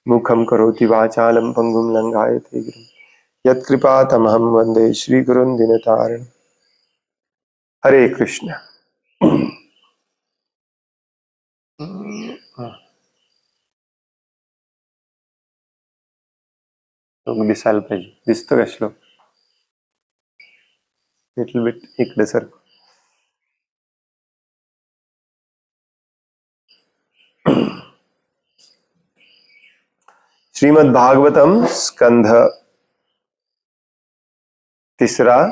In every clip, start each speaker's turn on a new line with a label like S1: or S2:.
S1: मुखं करोति वाचालं पंगुं लंघायते गिरिं यत्कृपातमहं वन्दे श्रीगुरुं दीनतारिणं। हरे कृष्ण। 20 पाहिजे दिसतो का श्लोक? लिटिल बिट इकडे सर. श्रीमद् भागवतम स्कंध 3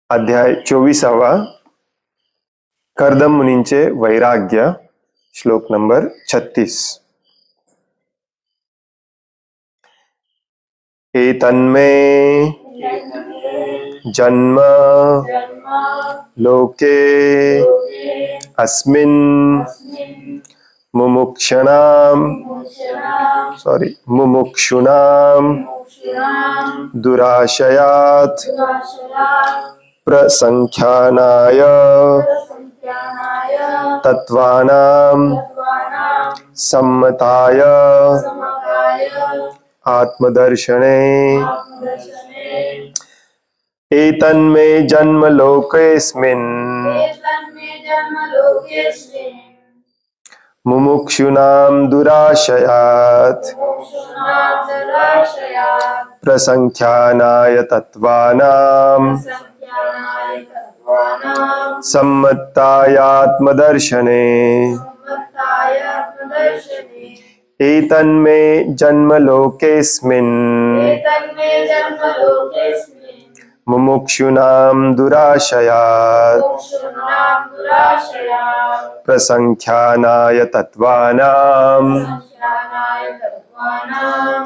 S1: अध्याय 24 कर्दम मुनींचे वैराग्य श्लोक नंबर 36. एतन्मे जन्म लोके अस्मिन् मुमुक्षुणां दुराशयात् प्रसंख्यानाय तत्वानां सम्मताय आत्मदर्शने एतन्मे जन्म लोकेस्मिन् मुमुक्षूणां दुराशयात् प्रसंख्यानाय तत्वानां सम्मतायात्मदर्शने एतन्मे जन्म लोकेस्मिन् मुमुक्षूणां दुराशयात् प्रसंख्यानाय तत्वानां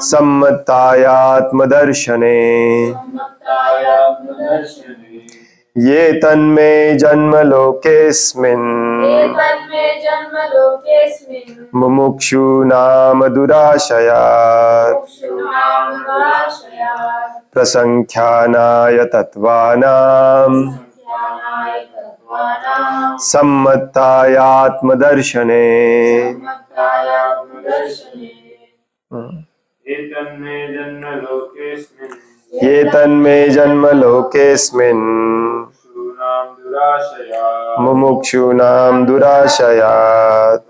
S1: सम्मतायात्मदर्शने ये तन्मे जन्म लोकेस्मिन् मुमुक्षूणां दुराशयात् प्रसंख्यानाय तत्वानां सम्मतायात्मदर्शने ये तन्मे जन्म लोकेस्मिन् मुमुक्षूणां दुराशयात्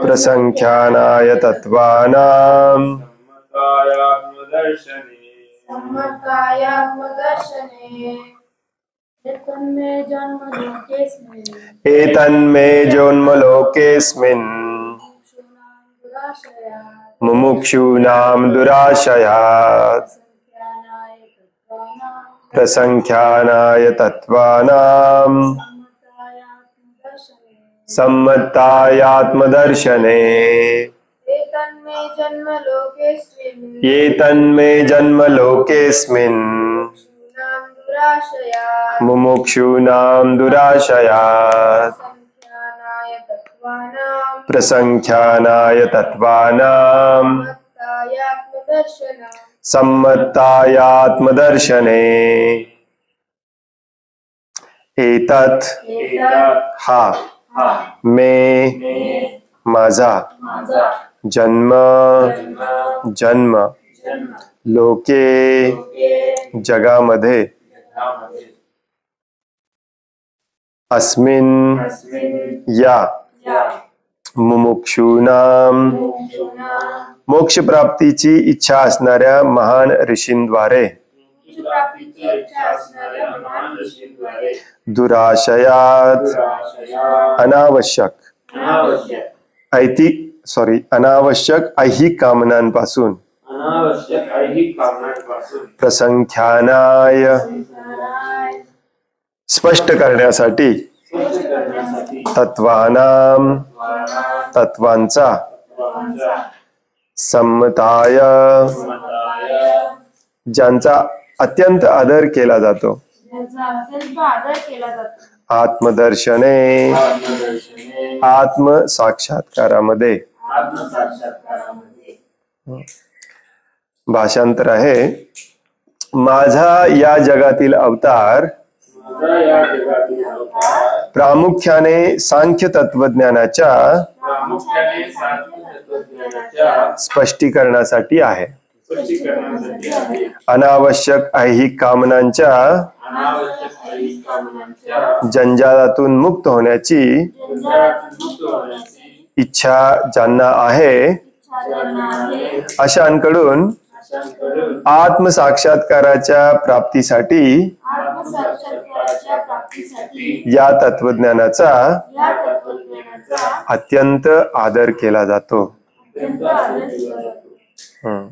S1: प्रसंख्यानाय तत्वानां एतन्मे जन्म लोकेस्मिन् मुमुक्षूणां दुराशयात् प्रसंख्यानाय तत्वानां सम्मतायात्मदर्शने ये तन्मे जन्म लोकेस्मिन् मुमुक्षूणां दुराशयात् प्रसंख्यानाय तत्वानां सम्मतायात्मदर्शने एतत् हा मे माझा जन्म जन्म लोके जगामध्ये अस्मिन् या मुमुक्षूणां मोक्ष प्राप्तीची इच्छा असणाऱ्या महान ऋषींद्वारे दुराशयात अनावश्यक ऐहिक कामनांपासून प्रसंख्यानाय स्पष्ट करण्यासाठी तत्वांचा सम्मताय ज्यांचा अत्यंत आदर केला जातो आत्मदर्शने आत्म साक्षात्कारामध्ये. भाषांतर आहे. माझा या जगातील अवतार प्रामुख्याने सांख्य तत्वज्ञानाच्या
S2: प्रामुख्याने सांख्य तत्वज्ञानाच्या
S1: स्पष्टीकरणासाठी आहे.
S2: स्पष्टीकरणासाठी आहे.
S1: अनावश्यक ऐहिक कामनांच्या
S2: अनावश्यक ऐहिक कामनांच्या
S1: जंजाळातून मुक्त होण्याची
S2: जंजाळातून मुक्त होण्याची
S1: इच्छा ज्यांना आहे
S2: ज्यांना आहे
S1: अशांकडून
S2: अशांकडून
S1: आत्मसाक्षात्काराच्या प्राप्तीसाठी
S2: आत्मसाक्षात्काराच्या प्राप्तीसाठी
S1: या तत्वज्ञानाचा
S2: या तत्वज्ञानाचा
S1: अत्यंत आदर केला जातो.
S2: अत्यंत आदर केला जातो.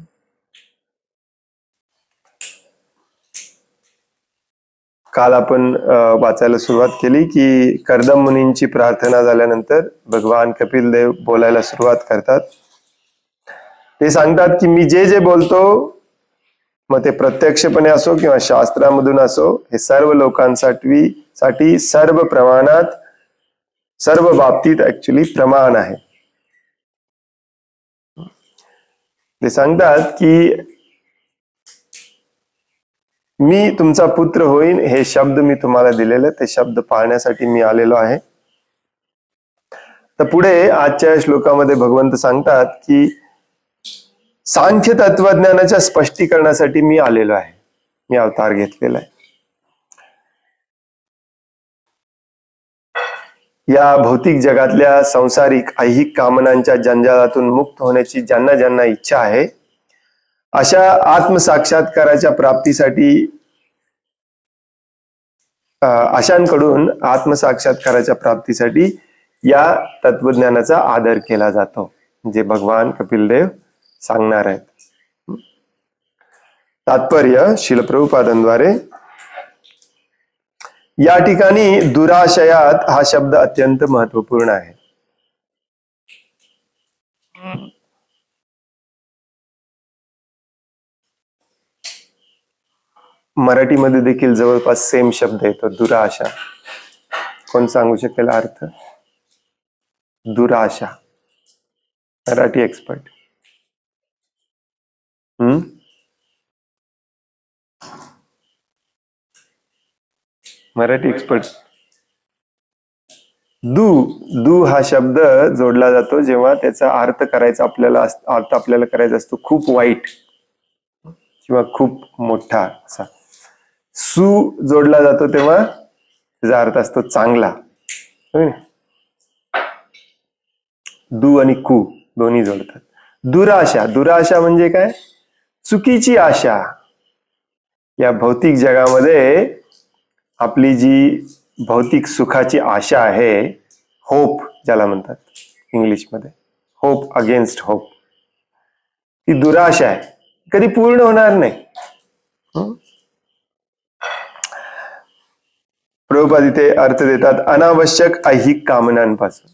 S1: काल आपण वाचायला सुरुवात केली की कर्दम मुनींची प्रार्थना झाल्यानंतर भगवान कपिल देव बोलायला सुरुवात करतात. ते सांगतात की मी जे जे बोलतो, मग ते प्रत्यक्षपणे असो किंवा शास्त्रामधून असो, हे सर्व लोकांसाठी सर्व प्रमाणात सर्व बाबतीत ऍक्च्युली प्रमाण आहे. ते सांगतात की मी तुमचा पुत्र होईन, हे शब्द मी तुम्हाला दिलेले, ते शब्द पाळण्यासाठी मी आलेलो आहे. तर पुढे आजच्या श्लोकामध्ये भगवंत सांगतात की सांख्य तत्वज्ञानाच्या स्पष्टीकरणासाठी मी आलेलो आहे, मी अवतार घेतलेला आहे. या भौतिक जगातल्या सांसारिक ऐहिक कामनांच्या जंजाळातून मुक्त होण्याची ज्यांना ज्यांना इच्छा आहे, अशा आत्मसाक्षात्काराच्या प्राप्तीसाठी अशांकडून आत्मसाक्षात्काराच्या प्राप्तीसाठी या तत्वज्ञानाचा आदर केला जातो, जे भगवान कपिलदेव सांगणार आहेत. तात्पर्य श्रील प्रभुपादांद्वारे या ठिकाणी दुराशयात हा शब्द अत्यंत महत्वपूर्ण आहे. मराठीमध्ये देखील जवळपास सेम शब्द येतो, दुराशा. कोण सांगू शकेल अर्थ? दुराशा, मराठी एक्सपर्ट. मराठी एक्सपर्ट. दू हा शब्द जोडला जातो जेव्हा त्याचा अर्थ करायचा आपल्याला करायचा असतो खूप वाईट किंवा खूप मोठा असा. सु जोडला जातो तेव्हा त्याचा अर्थ असतो चांगला. दू आणि कु दोन्ही जोडतात. दुराशा, दुराशा म्हणजे काय? चुकीची आशा. या भौतिक जगामध्ये आपली जी भौतिक सुखाची आशा आहे, होप ज्याला म्हणतात इंग्लिशमध्ये, होप अगेन्स्ट होप, ती दुराशा आहे, कधी पूर्ण होणार नाही. प्रभुपाद इथे अर्थ देतात अनावश्यक ऐहिक कामनांपासून.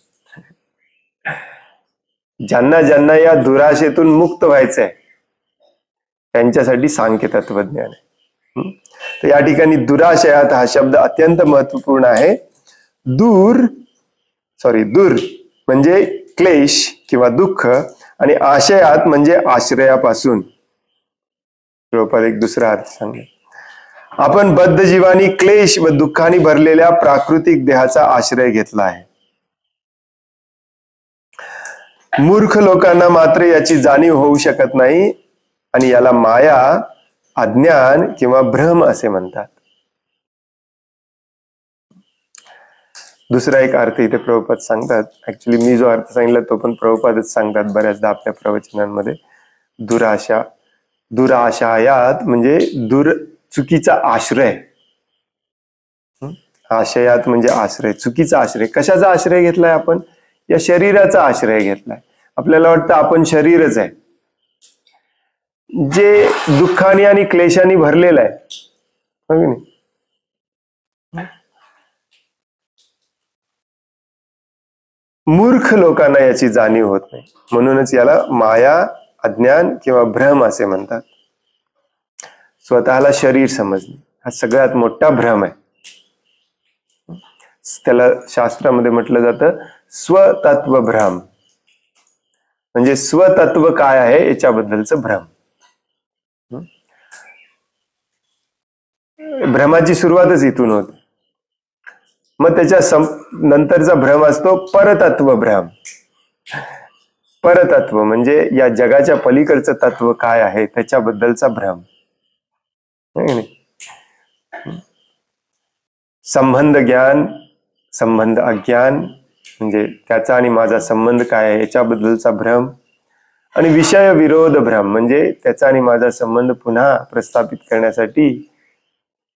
S1: ज्यांना ज्यांना या दुराशेतून मुक्त व्हायचंय त्यांच्यासाठी सांख्य तत्वज्ञान आहे. तर या ठिकाणी दुराशयात हा शब्द अत्यंत महत्वपूर्ण आहे. दूर म्हणजे क्लेश किंवा दुःख, आणि आशयात म्हणजे आश्रयापासून. प्रभुपाद एक दुसरा अर्थ सांगेल. आपण बद्ध जीवानी क्लेश व दुःखाने भरलेल्या प्राकृतिक देहाचा आश्रय घेतला आहे. मूर्ख लोकांना मात्र याची जाणीव होऊ शकत नाही, आणि याला माया, अज्ञान किंवा भ्रम असे म्हणतात. दुसरा एक अर्थ इथे प्रभुपाद सांगतात. ऍक्च्युली मी जो अर्थ सांगितला तो पण प्रभुपादच सांगतात बऱ्याचदा आपल्या प्रवचनांमध्ये. दुराशयात म्हणजे चुकीचा आश्रय. आशयात म्हणजे आश्रय, चुकीचा आश्रय. कशाचा आश्रय घेतलाय आपण? या शरीराचा आश्रय घेतलाय. आपल्याला वाटतं आपण शरीरच आहे, जे दुःखाने आणि क्लेशाने भरलेलं आहे. हो की नाही? मूर्ख लोकांना याची जाणीव होत नाही, म्हणूनच याला माया, अज्ञान किंवा भ्रम असे म्हणतात. स्वतःला शरीर समजणे हा सगळ्यात मोठा भ्रम आहे. त्याला शास्त्रामध्ये म्हटलं जातं स्वतत्व भ्रम, म्हणजे स्वतत्व काय आहे याच्याबद्दलचं भ्रम. भ्रमाची सुरुवातच इथून होते. मग त्याच्या नंतरचा भ्रम असतो परतत्व भ्रम. परतत्व म्हणजे या जगाच्या पलीकडचं तत्व काय आहे त्याच्याबद्दलचा भ्रम. संबंध ज्ञान, संबंध अज्ञान म्हणजे त्याचा आणि माझा संबंध काय आहे याच्याबद्दलचा भ्रम. आणि विषय विरोध भ्रम म्हणजे त्याचा आणि माझा संबंध पुन्हा प्रस्थापित करण्यासाठी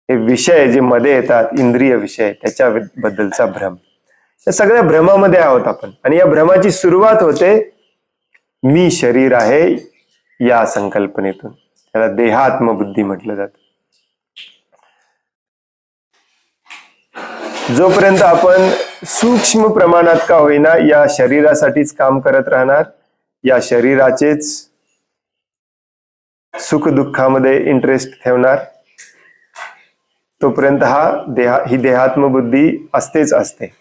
S1: हे विषय जे मध्ये येतात, इंद्रिय विषय, त्याच्याबद्दलचा भ्रम. या सगळ्या भ्रमामध्ये आहोत आपण. आणि या भ्रमाची सुरुवात होते मी शरीर आहे या संकल्पनेतून. त्याला देहात्मबुद्धी म्हटलं जातं. जोपर्यंत आपण सूक्ष्म प्रमाणात का होईना या शरीरासाठीच काम करत राहणार, या शरीराचेच सुख दुःखामध्ये इंटरेस्ट ठेवणार, तोपर्यंत ही देहात्मबुद्धी असतेच असते.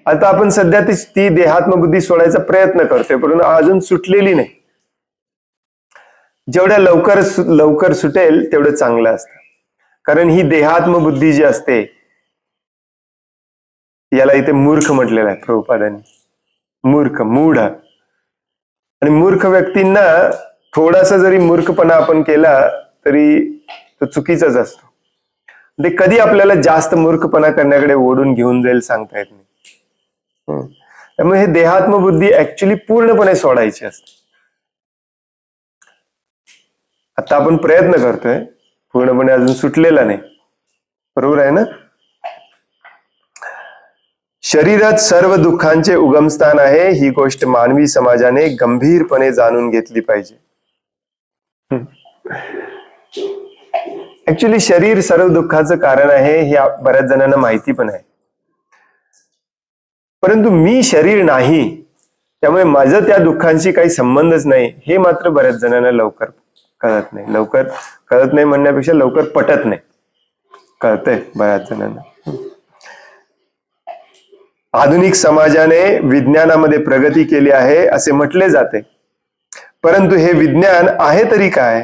S1: आता आपण सध्या ती देहात्मबुद्धी सोडायचा प्रयत्न करतोय, परंतु अजून सुटलेली नाही. जेवढ्या लवकर सुटेल तेवढं चांगलं असतं. कारण ही देहात्मबुद्धी जी असते याला इथे मूर्ख म्हटलेलं आहे प्रभुपादांनी. मूर्ख, मूढ. आणि मूर्ख व्यक्तींना थोडासा जरी मूर्खपणा आपण केला तरी तो चुकीचाच असतो. ते कधी आपल्याला जास्त मूर्खपणा करण्याकडे ओढून घेऊन जाईल सांगता येत नाही. त्यामुळे हे देहात्मबुद्धी ऍक्च्युली पूर्णपणे सोडायची असते. आता आपण प्रयत्न करतोय, पूर्णपणे अजून सुटलेला नाही. बरोबर आहे ना? शरीरच सर्व दुःखांचे उगमस्थान आहे ही गोष्ट मानवी समाजाने गंभीरपणे जाणून घेतली पाहिजे. ऍक्च्युली शरीर सर्व दुःखाचं कारण आहे हे बऱ्याच जणांना माहिती पण आहे. परंतु मी शरीर नाही, त्यामुळे माझं त्या दुःखांशी काही संबंधच नाही, हे मात्र बऱ्याच जणांना लवकर कळत नाही. लवकर कळत नाही म्हणण्यापेक्षा लवकर पटत नाही. कळतंय बऱ्याच जणांना. आधुनिक समाजाने विज्ञानामध्ये प्रगती केली आहे असे म्हटले जाते, परंतु हे विज्ञान आहे तरी काय?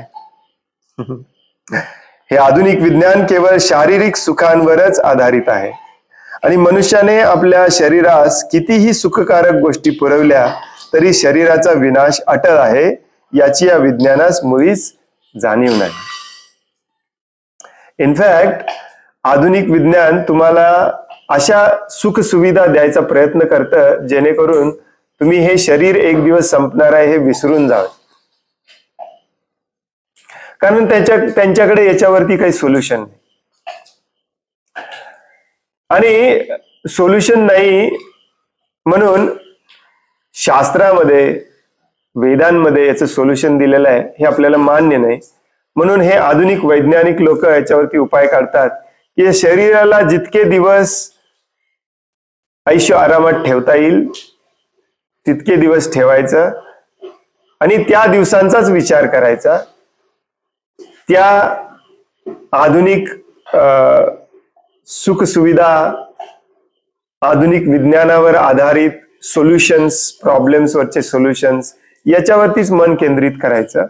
S1: हे आधुनिक विज्ञान केवळ शारीरिक सुखांवरच आधारित आहे. आणि मनुष्याने आपल्या शरीरास कितीही सुखकारक गोष्टी पुरवल्या तरी शरीराचा विनाश अटळ आहे याची या विज्ञानास मुळीच जाणीव नाही. इनफॅक्ट आधुनिक विज्ञान तुम्हाला अशा सुख सुविधा द्यायचा प्रयत्न करतं जेणेकरून तुम्ही हे शरीर एक दिवस संपणार आहे हे विसरून जावे. कारण त्यांच्याकडे याच्यावरती काही सोल्युशन नाही. आणि सोल्युशन नाही म्हणून शास्त्रामध्ये, वेदांमध्ये याचं सोल्युशन दिलेलं आहे हे आपल्याला मान्य नाही. म्हणून हे आधुनिक वैज्ञानिक लोक याच्यावरती उपाय काढतात की या शरीराला जितके दिवस ऐशो आरामात ठेवता येईल तितके दिवस ठेवायचं आणि त्या दिवसांचाच विचार करायचा. त्या आधुनिक सुख सुविधा, आधुनिक विज्ञानावर आधारित सोल्युशन्स, प्रॉब्लेम्सवरचे सोल्युशन्स याच्यावरतीच मन केंद्रित करायचं.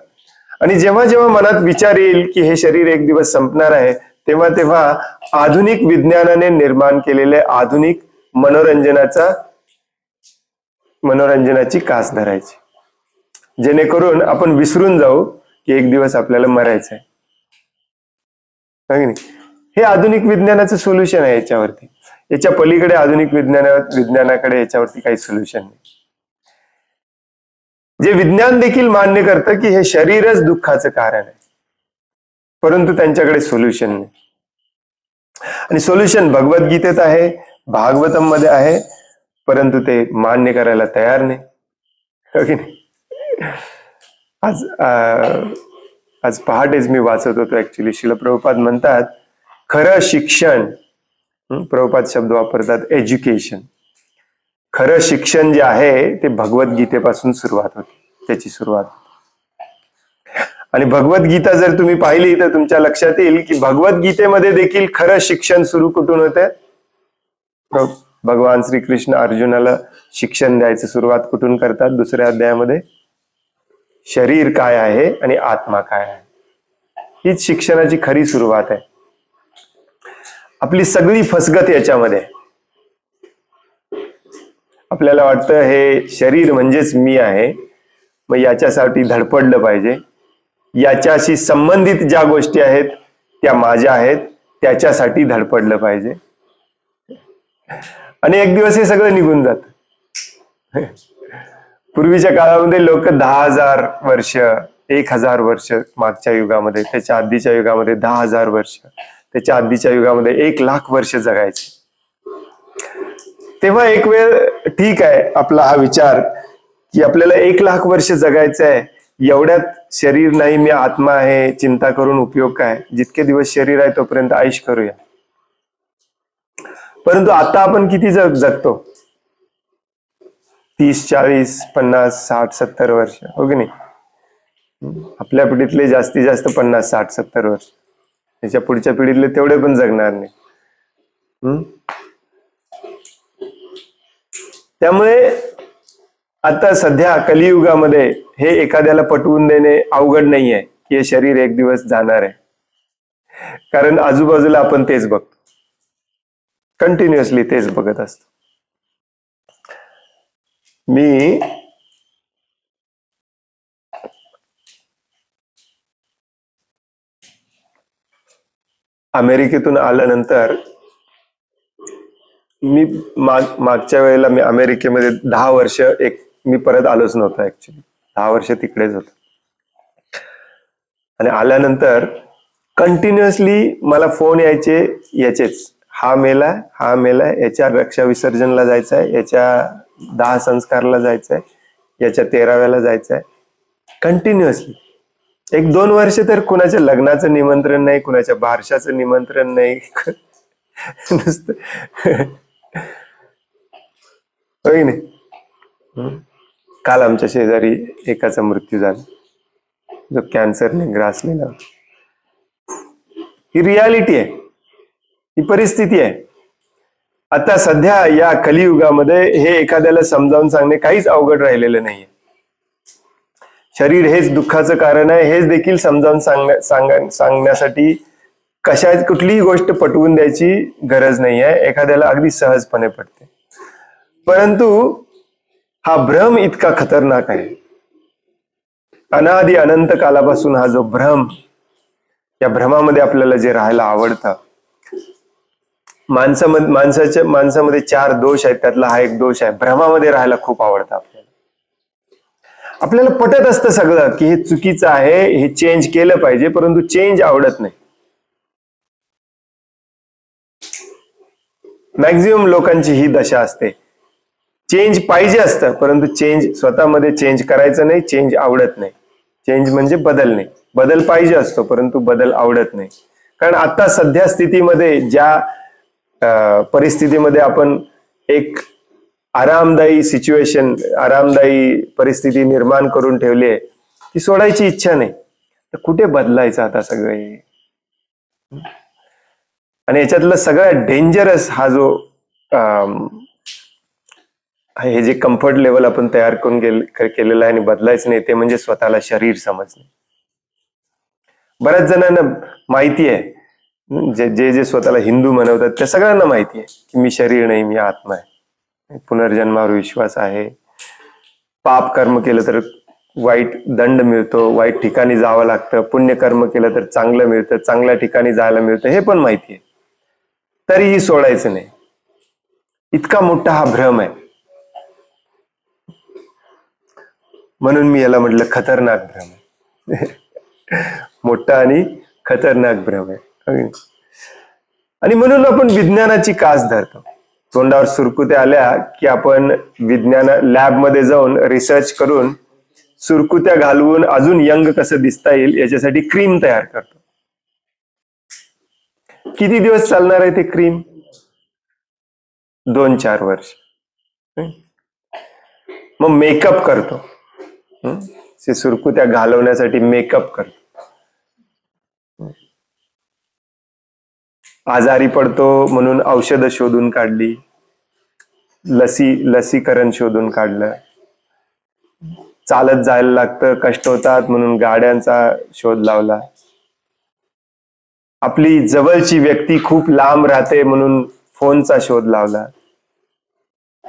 S1: आणि जेव्हा जेव्हा मनात विचार येईल की हे शरीर एक दिवस संपणार आहे तेव्हा तेव्हा आधुनिक विज्ञानाने निर्माण केलेले आधुनिक मनोरंजनाची कास धरायची, जेणेकरून आपण विसरून जाऊ की एक दिवस आपल्याला मरायचं आहे. हे आधुनिक विज्ञानाचं सोल्युशन आहे याच्यावरती. याच्या पलीकडे आधुनिक विज्ञानाकडे याच्यावरती काही सोल्युशन नाही. जे विज्ञान देखील मान्य करतं की हे शरीरच दुःखाचं कारण आहे, परंतु त्यांच्याकडे सोल्युशन नाही. आणि सोल्युशन भगवद्गीतेत आहे, भागवतम मध्ये आहे, परंतु ते मान्य करायला तयार नाही. आज पहाटेच मी वाचत होतो. ऍक्च्युली श्रील प्रभुपाद म्हणतात खरं शिक्षण, प्रभुपाद शब्द वापरतात एज्युकेशन, खरं शिक्षण जे आहे ते भगवद्गीतेपासून सुरुवात होते. त्याची सुरुवात. आणि भगवद्गीता जर तुम्ही पाहिली तर तुमच्या लक्षात येईल की भगवद्गीतेमध्ये देखील खरं शिक्षण सुरू कुठून होते? भगवान श्रीकृष्ण अर्जुनाला शिक्षण द्यायचं सुरुवात कुठून करतात? दुसऱ्या अध्यायामध्ये. शरीर काय आहे आणि आत्मा काय आहे, हीच शिक्षणाची खरी सुरुवात आहे. आपली सगळी फसगत याच्यामध्ये. आपल्याला वाटतं हे शरीर म्हणजेच मी आहे, मग याच्यासाठी धडपडलं पाहिजे, याच्याशी संबंधित ज्या गोष्टी आहेत त्या माझ्या आहेत, त्याच्यासाठी धडपडलं पाहिजे. आणि एक दिवस हे सगळं निघून जात. पूर्वीच्या काळामध्ये लोक 10,000 वर्ष, 1,000 वर्ष मागच्या युगामध्ये, त्याच्या आधीच्या युगामध्ये 10,000 वर्ष, त्याच्या आधीच्या युगामध्ये 1,00,000 वर्ष जगायचे. तेव्हा एक वेळ ठीक आहे आपला हा विचार की आपल्याला 1,00,000 वर्ष जगायचं आहे, एवढ्यात शरीर नाही, मी आत्मा आहे, चिंता करून उपयोग काय, जितके दिवस शरीर आहे तोपर्यंत आयुष करूया. परंतु आता आपण किती जगतो? 30, 40, 50, 60, 70 वर्ष, हो की नाही? आपल्या पिढीतले जास्तीत जास्त 50, 60, 70 वर्ष. त्याच्या पुढच्या पिढीतले तेवढे पण जगणार नाही. त्यामुळे आता सध्या कलियुगामध्ये हे एखाद्याला पटवून देणे अवघड नाहीये की हे शरीर एक दिवस जाणार आहे. कारण आजूबाजूला आपण तेच बघतो, कंटिन्युअसली तेच बघत असतो. मी अमेरिकेतून आल्यानंतर मी मागच्या वेळेला मी अमेरिकेमध्ये 10 वर्ष मी परत आलोच नव्हतो. ऍक्च्युली 10 वर्ष तिकडेच होतो. आणि आल्यानंतर कंटिन्युअसली मला फोन याचेच, हा मेलाय, याच्या रक्षा विसर्जनला जायचंय, याच्या 10 संस्कारला जायचंय, याच्या 13व्याला जायचंय. कंटिन्युअसली 1-2 वर्ष तर कुणाच्या लग्नाचं निमंत्रण नाही, कुणाच्या बारशाचं निमंत्रण नाही, नुसतं होय नाही. काल आमच्या शेजारी एकाचा मृत्यू झाला, जो कॅन्सरने ग्रासलेला. ही रियालिटी आहे, ही परिस्थिती आहे. आता सध्या या कलियुगामध्ये हे एखाद्याला समजावून सांगणे काहीच अवघड राहिलेलं नाहीये. शरीर हेच दुःखाचं कारण आहे, हेच देखील समजावून सांगण्यासाठी कुठलीही गोष्ट पटवून द्यायची गरज नाही आहे, एखाद्याला अगदी सहजपणे पटते. परंतु हा भ्रम इतका खतरनाक आहे. अनादि अनंत कालापासून हा जो भ्रम, या भ्रमामध्ये आपल्याला जे राहायला आवडतं. माणसामध्ये 4 दोष आहेत, त्यातला हा एक दोष आहे, भ्रमामध्ये राहायला खूप आवडतं आपल्याला. आपल्याला पटत असतं सगळं की हे चुकीचं आहे, हे चेंज केलं पाहिजे, परंतु चेंज आवडत नाही. मॅक्झिमम लोकांची ही दशा असते. चेंज पाहिजे असतं, परंतु चेंज स्वतःमध्ये चेंज करायचं नाही, चेंज आवडत नाही. चेंज म्हणजे बदलणे, बदल पाहिजे असतो, परंतु बदल आवडत नाही. कारण आता सध्या स्थितीमध्ये, ज्या परिस्थितीमध्ये आपण एक आरामदायी परिस्थिती निर्माण करून ठेवली आहे, ती सोडायची इच्छा नाही. तर कुठे बदलायचं आता सगळे? आणि याच्यातलं सगळ्यात डेंजरस हा जो हे जे कम्फर्ट लेवल आपण तयार करून केलेलं आहे आणि बदलायचं नाही, ते म्हणजे स्वतःला शरीर समजणे. बऱ्याच जणांना माहिती आहे, जे स्वतःला हिंदू म्हणवतात त्या सगळ्यांना माहिती आहे की मी शरीर नाही, मी आत्मा आहे. पुनर्जन्मावर विश्वास आहे. पाप कर्म केलं तर वाईट दंड मिळतो, वाईट ठिकाणी जावं लागतं. पुण्य कर्म केलं तर चांगलं मिळतं, चांगल्या ठिकाणी जायला मिळतं, हे पण माहिती आहे. तरीही सोडायचं नाही. इतका मोठा हा भ्रम आहे. म्हणून मी याला म्हटलं खतरनाक भ्रम आहे. मोठा आणि खतरनाक भ्रम आहे. आणि म्हणून आपण विज्ञानाची कास धरतो. तोंडावर सुरकुत्या आल्या की आपण लॅबमध्ये जाऊन रिसर्च करून सुरकुत्या घालवून अजून यंग कसं दिसता येईल याच्यासाठी क्रीम तयार करतो. किती दिवस चालणार आहे ते क्रीम? 2-4 वर्ष. मग मेकअप करतो, सुरकुत्या घालवण्यासाठी मेकअप करतो. आजारी पडतो म्हणून औषधं शोधून काढली, लसीकरण शोधून काढलं. चालत जायला लागतं, कष्ट होतात म्हणून गाड्यांचा शोध लावला. आपली जवळची व्यक्ती खूप लांब राहते म्हणून फोनचा शोध लावला.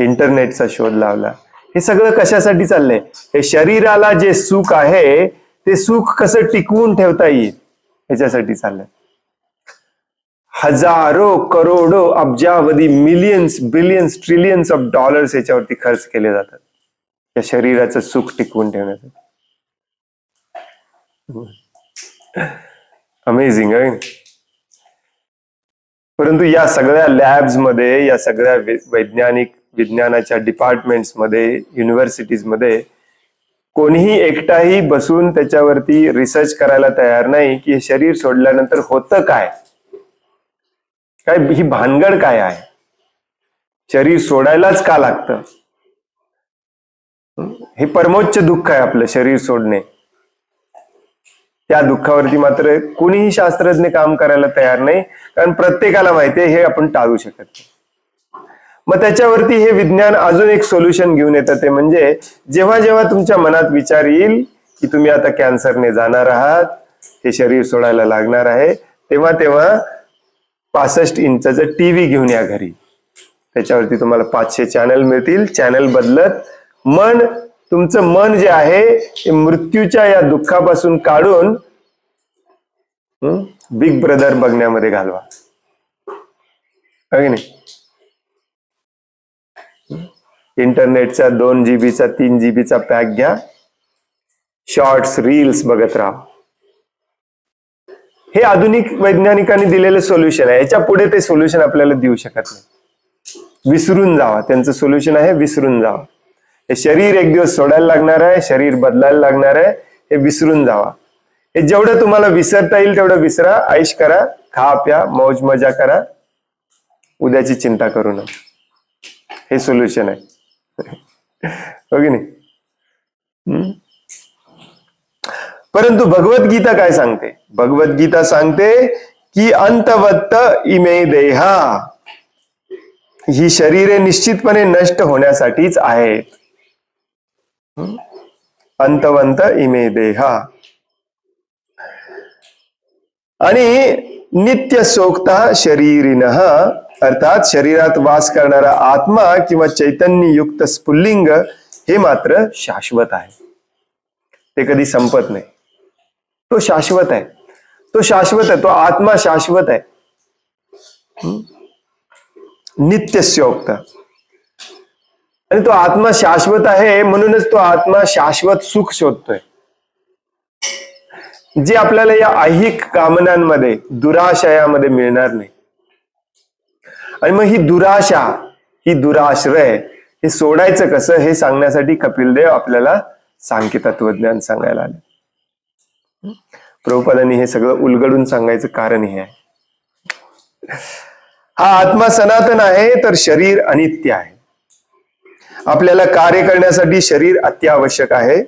S1: इंटरनेटचा शोध लावला. हे सगळं कशासाठी चाललंय? हे शरीराला जे सुख आहे ते सुख कसं टिकवून ठेवता येईल ह्याच्यासाठी चाललंय. हजारो करोडो अब्जावधी millions billions trillions of dollars याच्यावरती खर्च केले जातात या शरीराचं सुख टिकवून ठेवण्यासाठी. अमेझिंग आहे. परंतु या सगळ्या लॅब्स मध्ये, या सगळ्या विज्ञानाच्या डिपार्टमेंट्स मध्ये, युनिव्हर्सिटीज मध्ये कोणीही एकटाही बसून त्याच्यावरती रिसर्च करायला तयार नाही की हे शरीर सोडल्यानंतर होतं काय, काय ही भानगड काय आहे, शरीर सोडायलाच का लागतं. हे परमोच्च दुःख आहे आपलं शरीर सोडणे. त्या दुःखावरती मात्र कोणीही शास्त्रज्ञ काम करायला तयार नाही, कारण प्रत्येकाला माहिती आहे हे आपण टाळू शकत नाही. मग त्याच्यावरती हे विज्ञान अजून एक सोल्युशन घेऊन येतं, ते म्हणजे जेव्हा जेव्हा तुमच्या मनात विचार येईल की तुम्ही आता कॅन्सरने जाणार आहात, हे शरीर सोडायला लागणार आहे, तेव्हा तेव्हा 65 इंचाचं टीव्ही घेऊन या घरी. त्याच्यावरती तुम्हाला 500 चॅनल मिळतील. चॅनल बदलत तुमचं मन जे आहे ते मृत्यूच्या या दुःखापासून काढून बिग ब्रदर बघण्यामध्ये घालवा. आहे नाही? इंटरनेटचा 2 GB चा 3 GB चा पॅक घ्या, शॉर्ट्स रील्स बघत राहा. हे आधुनिक वैज्ञानिकांनी दिलेलं सोल्युशन आहे. याच्या पुढे ते सोल्युशन आपल्याला देऊ शकत नाही. विसरून जावा. त्यांचं सोल्युशन आहे विसरून जावा. हे शरीर एक दिवस सोडायला लागणार आहे, शरीर बदलायला लागणार आहे, हे विसरून जावा. हे जेवढं तुम्हाला विसरता येईल तेवढं विसरा, ऐश करा, खा प्या, मौज मजा करा, उद्याची चिंता करू नका. हे सोल्युशन आहे. हो की नाही? परंतु भगवद्गीता काय सांगते? भगवद्गीता सांगते की अंतवत्त इमे देहा, ही शरीरे निश्चितपणे नष्ट होण्यासाठीच आहेत. अंतवंत इमे देहा. आणि नित्य सोक्ता शरीरिनः, अर्थात शरीरात वास करणारा आत्मा किंवा चैतन्य युक्त स्फुल्लिंग हे मात्र शाश्वत आहे. ते कधी संपत नाही. तो शाश्वत आहे. तो शाश्वत आहे. तो आत्मा शाश्वत आहे. नित्यस्योक्त. आणि तो आत्मा शाश्वत आहे म्हणूनच तो आत्मा शाश्वत सुख शोधतोय, जे आपल्याला या ऐहिक कामनांमध्ये, दुराशयामध्ये मिळणार नाही. आणि मग ही दुराशा, ही दुराश्रय, हे सोडायचं कसं हे सांगण्यासाठी कपिलदेव आपल्याला सांख्य तत्वज्ञान सांगायला आले. प्रभुपादांनी हे सगळं उलगडून सांगायचं कारण हे आहे. हा आत्मा सनातन आहे तर शरीर अनित्य आहे. आपल्याला कार्य करण्यासाठी शरीर अत्यावश्यक आहे.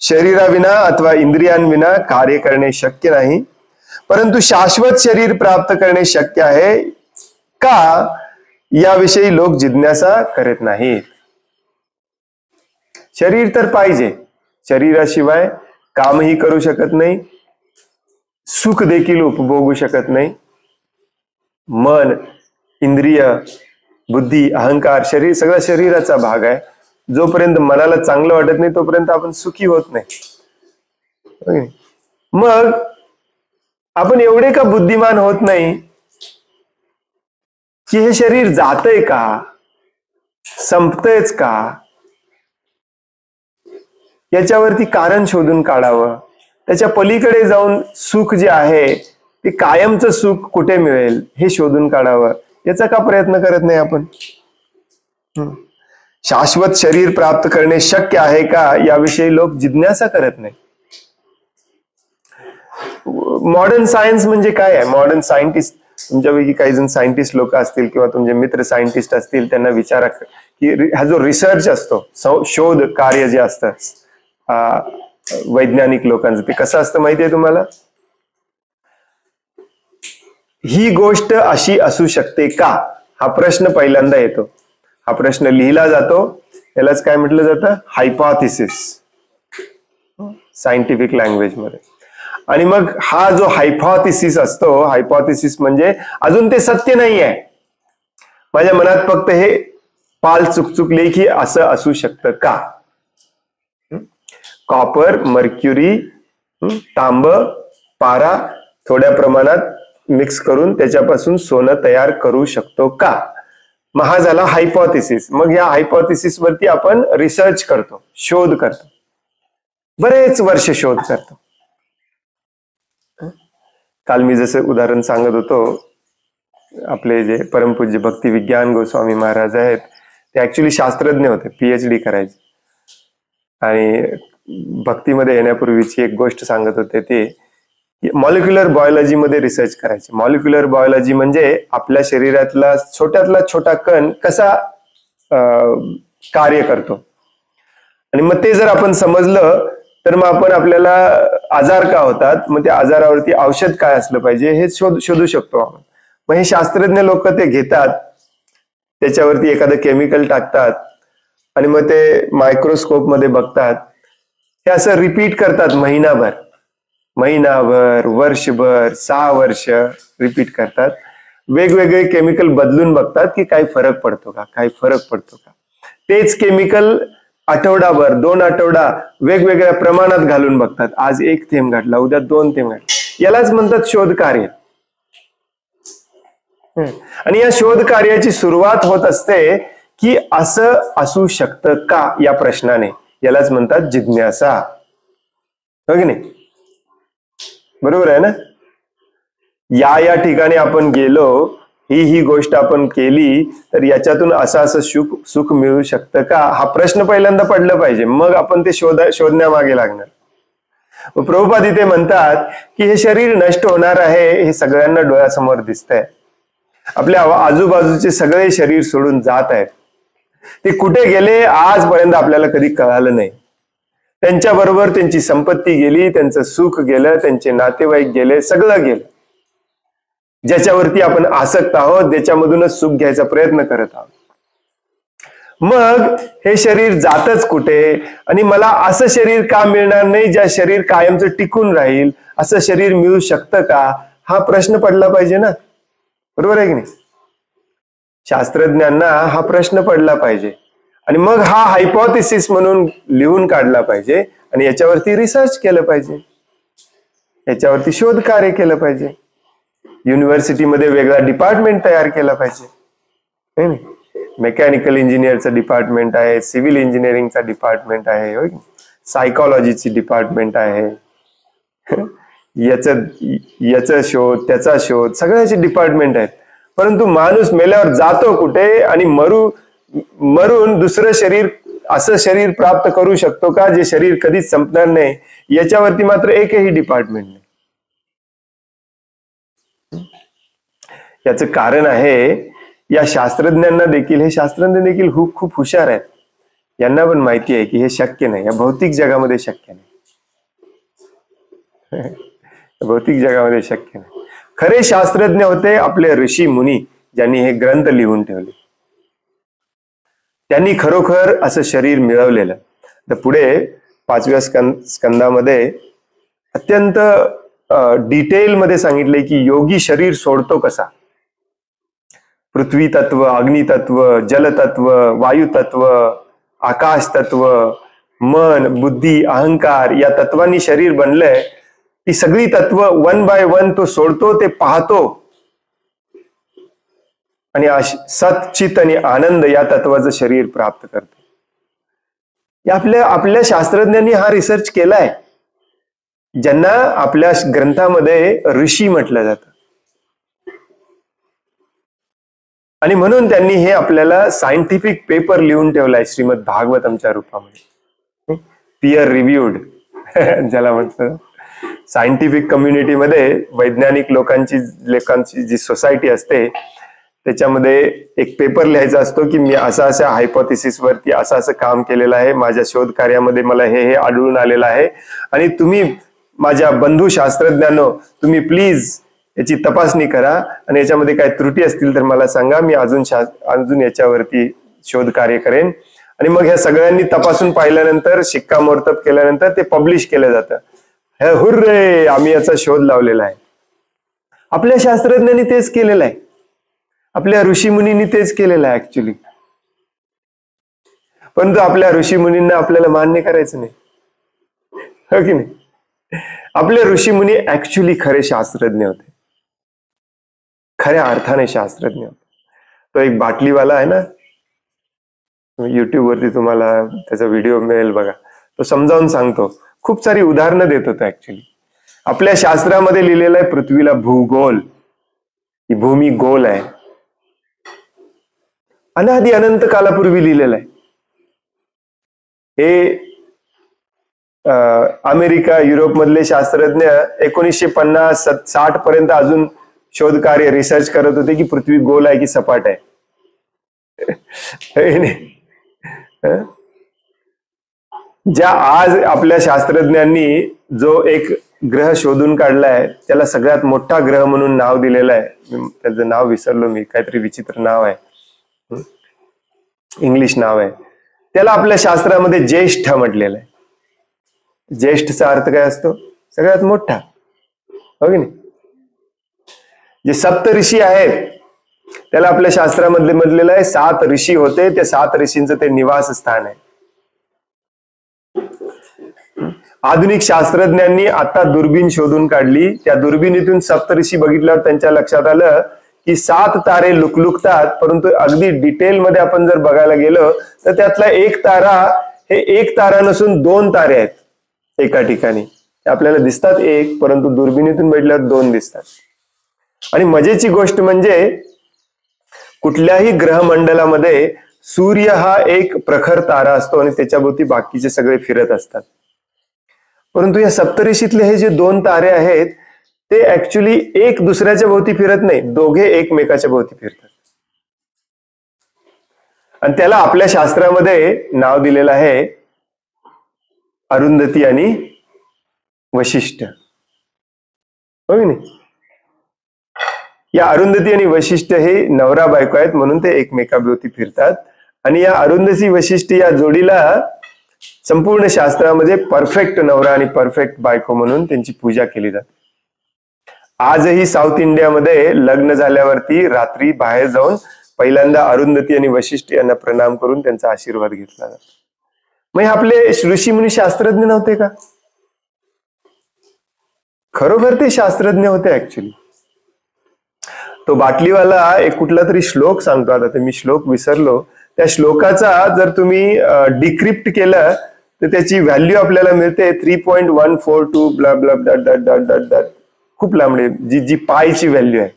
S1: शरीराविना अथवा इंद्रियांविना कार्य करणे शक्य नाही. परंतु शाश्वत शरीर प्राप्त करणे शक्य आहे का, याविषयी लोक जिज्ञासा करत नाहीत. शरीर तर पाहिजे. शरीराशिवाय कामही करू शकत नाही, सुख देखील उपभोगू शकत नाही. मन, इंद्रिय, बुद्धी, अहंकार, शरीर सगळा शरीराचा भाग आहे. जोपर्यंत मनाला चांगलं वाटत नाही तोपर्यंत आपण सुखी होत नाही. मग आपण एवढे का बुद्धिमान होत नाही की हे शरीर जातंय का, संपतंयच का, याच्यावरती कारण शोधून काढावं. त्याच्या पलीकडे जाऊन सुख जे आहे ते कायमचं सुख कुठे मिळेल हे शोधून काढावं. याचा का प्रयत्न करत नाही आपण? शाश्वत शरीर प्राप्त करणे शक्य आहे का, याविषयी लोक जिज्ञासा करत नाही. मॉडर्न सायन्स म्हणजे काय आहे? मॉडर्न सायंटिस्ट, तुमच्यापैकी काही जण सायंटिस्ट लोक असतील किंवा तुमचे मित्र सायंटिस्ट असतील, त्यांना विचारा की हा जो रिसर्च असतो, शोध कार्य जे असतं वैज्ञानिक लोकांचं, ते कसं असतं माहितीये तुम्हाला? ही गोष्ट अशी असू शकते का, हा प्रश्न पहिल्यांदा येतो. हा प्रश्न लिहिला जातो, त्यालाच काय म्हटलं जातं? हायपोथेसिस, सायंटिफिक लँग्वेज मध्ये. आणि मग हा जो हायपोथेसिस असतो, हायपोथेसिस म्हणजे अजून ते सत्य नाही आहे, माझ्या मनात फक्त हे पाल चुकचुकले की असं असू शकतं का? कॉपर, मर्क्युरी, तांब, पारा थोड्या प्रमाणात मिक्स करून त्याच्यापासून सोनं तयार करू शकतो का? मग हा झाला हायपोथेसिस. मग या हायपोथेसिस वरती आपण रिसर्च करतो, शोध करतो, बरेच वर्ष शोध करतो. काल मी जसं उदाहरण सांगत होतो, आपले जे परमपूज्य भक्ती विज्ञान गोस्वामी महाराज आहेत ते ऍक्च्युली शास्त्रज्ञ होते, PhD करायचे. आणि भक्तीमध्ये येण्यापूर्वीची एक गोष्ट सांगत होते ते मॉलिक्युलर बायोलॉजी मध्ये रिसर्च करायचे. मॉलिक्युलर बायोलॉजी म्हणजे आपल्या शरीरातला छोट्यातला छोटा कण कसा कार्य करतो, आणि मग ते जर आपण समजलं तर मग आपण आपल्याला आजार का होतात, मग त्या आजारावरती औषध काय असलं पाहिजे हे शोधू शकतो आपण. मग हे शास्त्रज्ञ लोक ते घेतात, त्याच्यावरती एखादं केमिकल टाकतात आणि मग ते मायक्रोस्कोप मध्ये बघतात. हे असं रिपीट करतात महिनाभर, वर्षभर, 6 वर्ष रिपीट करतात. वेगवेगळे केमिकल बदलून बघतात की काही फरक पडतो का, काही फरक पडतो का. तेच केमिकल आठवडाभर, 2 आठवडा वेगवेगळ्या प्रमाणात घालून बघतात. आज 1 थेंब घातला, उद्या 2 थेंब घातला. यालाच म्हणतात शोध कार्य. आणि या शोध कार्याची सुरुवात होत असते की असं असू शकतं का या प्रश्नाने. यालाच म्हणतात जिज्ञासा. हो की नाही? बरोबर आहे ना? या ठिकाणी आपण गेलो, ही गोष्ट आपण केली तर याच्यातून असं सुख मिळू शकतं का, हा प्रश्न पहिल्यांदा पडलं पाहिजे. मग आपण ते शोधण्यामागे लागणार. प्रभुपाद इथे म्हणतात की हे शरीर नष्ट होणार आहे, हे सगळ्यांना डोळ्यासमोर दिसतंय. आपल्या आजूबाजूचे सगळे शरीर सोडून जात आहेत. ते कुठे गेले आजपर्यंत आपल्याला कधी कळालं नाही. त्यांच्या बरोबर त्यांची संपत्ती गेली, त्यांचं सुख गेलं, त्यांचे नातेवाईक गेले, सगळं गेलं. ज्याच्यावरती आपण आसक्त आहोत त्याच्यामधूनच सुख घ्यायचा प्रयत्न करत आहोत. मग हे शरीर जातच कुठे, आणि मला असं शरीर का मिळणार नाही ज्या शरीर कायमचं टिकून राहील, असं शरीर मिळू शकतं का, हा प्रश्न पडला पाहिजे ना. बरोबर आहे की नाही? शास्त्रज्ञांना हा प्रश्न पडला पाहिजे आणि मग हा हायपोथेसिस म्हणून लिहून काढला पाहिजे आणि याच्यावरती रिसर्च केलं पाहिजे, याच्यावरती शोध कार्य केलं पाहिजे. युनिव्हर्सिटीमध्ये वेगळा डिपार्टमेंट तयार केला पाहिजे. मेकॅनिकल इंजिनिअरचं डिपार्टमेंट आहे, सिव्हिल इंजिनिअरिंगचा डिपार्टमेंट आहे, सायकोलॉजीची डिपार्टमेंट आहे, याचा शोध, त्याचा शोध, सगळ्याचे डिपार्टमेंट आहेत. परंतु माणूस मेल्यावर जातो कुठे आणि मरून दुसरं शरीर, असं शरीर प्राप्त करू शकतो का जे शरीर कधीच संपणार नाही, याच्यावरती मात्र एकही डिपार्टमेंट नाही. याचं कारण आहे या शास्त्रज्ञांना देखील, हे शास्त्रज्ञ देखील खूप हुशार आहेत. यांना पण माहिती आहे की हे शक्य नाही, या भौतिक जगामध्ये शक्य नाही. भौतिक जगामध्ये शक्य नाही. खरे शास्त्रज्ञ होते आपले ऋषी मुनी, ज्यांनी हे ग्रंथ लिहून ठेवले. त्यांनी खरोखर असं शरीर मिळवलेलं. तर पुढे 5व्या स्कंदामध्ये अत्यंत डिटेल मध्ये सांगितले की योगी शरीर सोडतो कसा. पृथ्वी तत्व, अग्नि तत्व, जल तत्व, वायू तत्व, आकाश तत्व, मन, बुद्धी, अहंकार या तत्वांनी शरीर बनलंय. ती सगळी तत्व 1 by 1 तो सोडतो, ते पाहतो आणि सत, चित आणि आनंद या तत्वाचं शरीर प्राप्त करतो. आपल्या शास्त्रज्ञांनी हा रिसर्च केलाय, ज्यांना आपल्या ग्रंथामध्ये ऋषी म्हटलं जातं. आणि म्हणून त्यांनी हे आपल्याला सायंटिफिक पेपर लिहून ठेवलाय श्रीमद भागवतमच्या रूपामध्ये, पियर रिव्ह्यूड ज्याला म्हणतं. सायंटिफिक कम्युनिटीमध्ये वैज्ञानिक लोकांची जी सोसायटी असते त्याच्यामध्ये एक पेपर लिहायचा असतो की मी अशा हायपोथेसिस वरती असं काम केलेलं आहे, माझ्या शोध कार्यामध्ये मला हे आढळून आलेलं आहे, आणि तुम्ही माझ्या बंधू शास्त्रज्ञांनो तुम्ही प्लीज याची तपासणी करा आणि याच्यामध्ये काही त्रुटी असतील तर मला सांगा, मी अजून याच्यावरती शोध कार्य करेन. आणि मग ह्या सगळ्यांनी तपासून पाहिल्यानंतर, शिक्कामोर्तब केल्यानंतर ते पब्लिश केलं जातं. हे हुर्रे, आम्ही याचा शोध लावलेला आहे. आपल्या शास्त्रज्ञांनी तेच केलेलं आहे, आपल्या ऋषीमुनींनी तेच केलेलं आहे ऍक्च्युली. परंतु आपल्या ऋषीमुनींना आपल्याला मान्य करायचं नाही, हो की नाही? आपले ऋषीमुनी ऍक्च्युली खरे शास्त्रज्ञ होते, खऱ्या अर्थाने शास्त्रज्ञ होते. तो एक बाटलीवाला आहे ना, युट्यूब वरती तुम्हाला त्याचा व्हिडिओ मिळेल बघा, तो समजावून सांगतो, खूप सारी उदाहरणं देत होता. ऍक्च्युली आपल्या शास्त्रामध्ये लिहिलेलं आहे पृथ्वीला भूगोल, ही भूमी गोल आहे, अनादी अनंत कालापूर्वी लिहिलेलं आहे. हे अमेरिका युरोप मधले शास्त्रज्ञ 1950-60 पर्यंत अजून शोध कार्य रिसर्च करत होते की पृथ्वी गोल आहे की सपाट आहे. ज्या आज आपल्या शास्त्रज्ञांनी जो एक ग्रह शोधून काढलाय त्याला सगळ्यात मोठा ग्रह म्हणून नाव दिलेलं आहे, त्याचं नाव विसरलो मी, काहीतरी विचित्र नाव आहे, इंग्लिश नाव आहे, त्याला आपल्या शास्त्रामध्ये ज्येष्ठ म्हटलेलं आहे. ज्येष्ठचा अर्थ काय असतो? सगळ्यात मोठा, हो की नाही? जे सप्तऋषी आहेत त्याला आपल्या शास्त्रामध्ये म्हटलेलं आहे 7 ऋषी होते, त्या 7 ऋषींचं ते निवासस्थान आहे. आधुनिक शास्त्रज्ञांनी आता दुर्बीण शोधून काढली, त्या दुर्बिणीतून सप्तऋषी बघितल्यावर त्यांच्या लक्षात आलं की 7 तारे लुकलुकतात, परंतु अगदी डिटेलमध्ये आपण जर बघायला गेलो तर त्यातला एक तारा हे एक तारा नसून 2 तारे आहेत एका ठिकाणी. आपल्याला दिसतात एक, परंतु दुर्बिणीतून बघितल्यावर 2 दिसतात. आणि मजेची गोष्ट म्हणजे कुठल्याही ग्रहमंडलामध्ये सूर्य हा एक प्रखर तारा असतो आणि त्याच्याभोवती बाकीचे सगळे फिरत असतात. परंतु या सप्तऋषीतले हे जे 2 तारे आहेत ते ऍक्च्युली एक दुसऱ्याच्या भोवती फिरत नाही, दोघे एकमेकाच्या भोवती फिरतात. आणि त्याला आपल्या शास्त्रामध्ये नाव दिलेलं आहे अरुंधती आणि वशिष्ठ, हो की नाही? या अरुंधती आणि वशिष्ठ हे नवरा बायको आहेत म्हणून ते एकमेकाभोवती फिरतात. आणि या अरुंधती वशिष्ठ या जोडीला संपूर्ण शास्त्रामध्ये परफेक्ट नवरा आणि परफेक्ट बायको म्हणून त्यांची पूजा केली जाते. आजही साऊथ इंडियामध्ये लग्न झाल्यावरती रात्री बाहेर जाऊन पहिल्यांदा अरुंधती आणि वशिष्ठ यांना प्रणाम करून त्यांचा आशीर्वाद घेतला जातो. मग आपले ऋषी मुनी शास्त्रज्ञ नव्हते का? खरोखर ते शास्त्रज्ञ होते ऍक्च्युली. तो बाटलीवाला एक कुठला तरी श्लोक सांगतो, आता ते मी श्लोक विसरलो, त्या श्लोकाचा जर तुम्ही डिक्रिप्ट केलं तर त्याची व्हॅल्यू आपल्याला मिळते 3.142 blah blah dot dot dot dot dot, खूप लांबडे, जी पायची व्हॅल्यू आहे.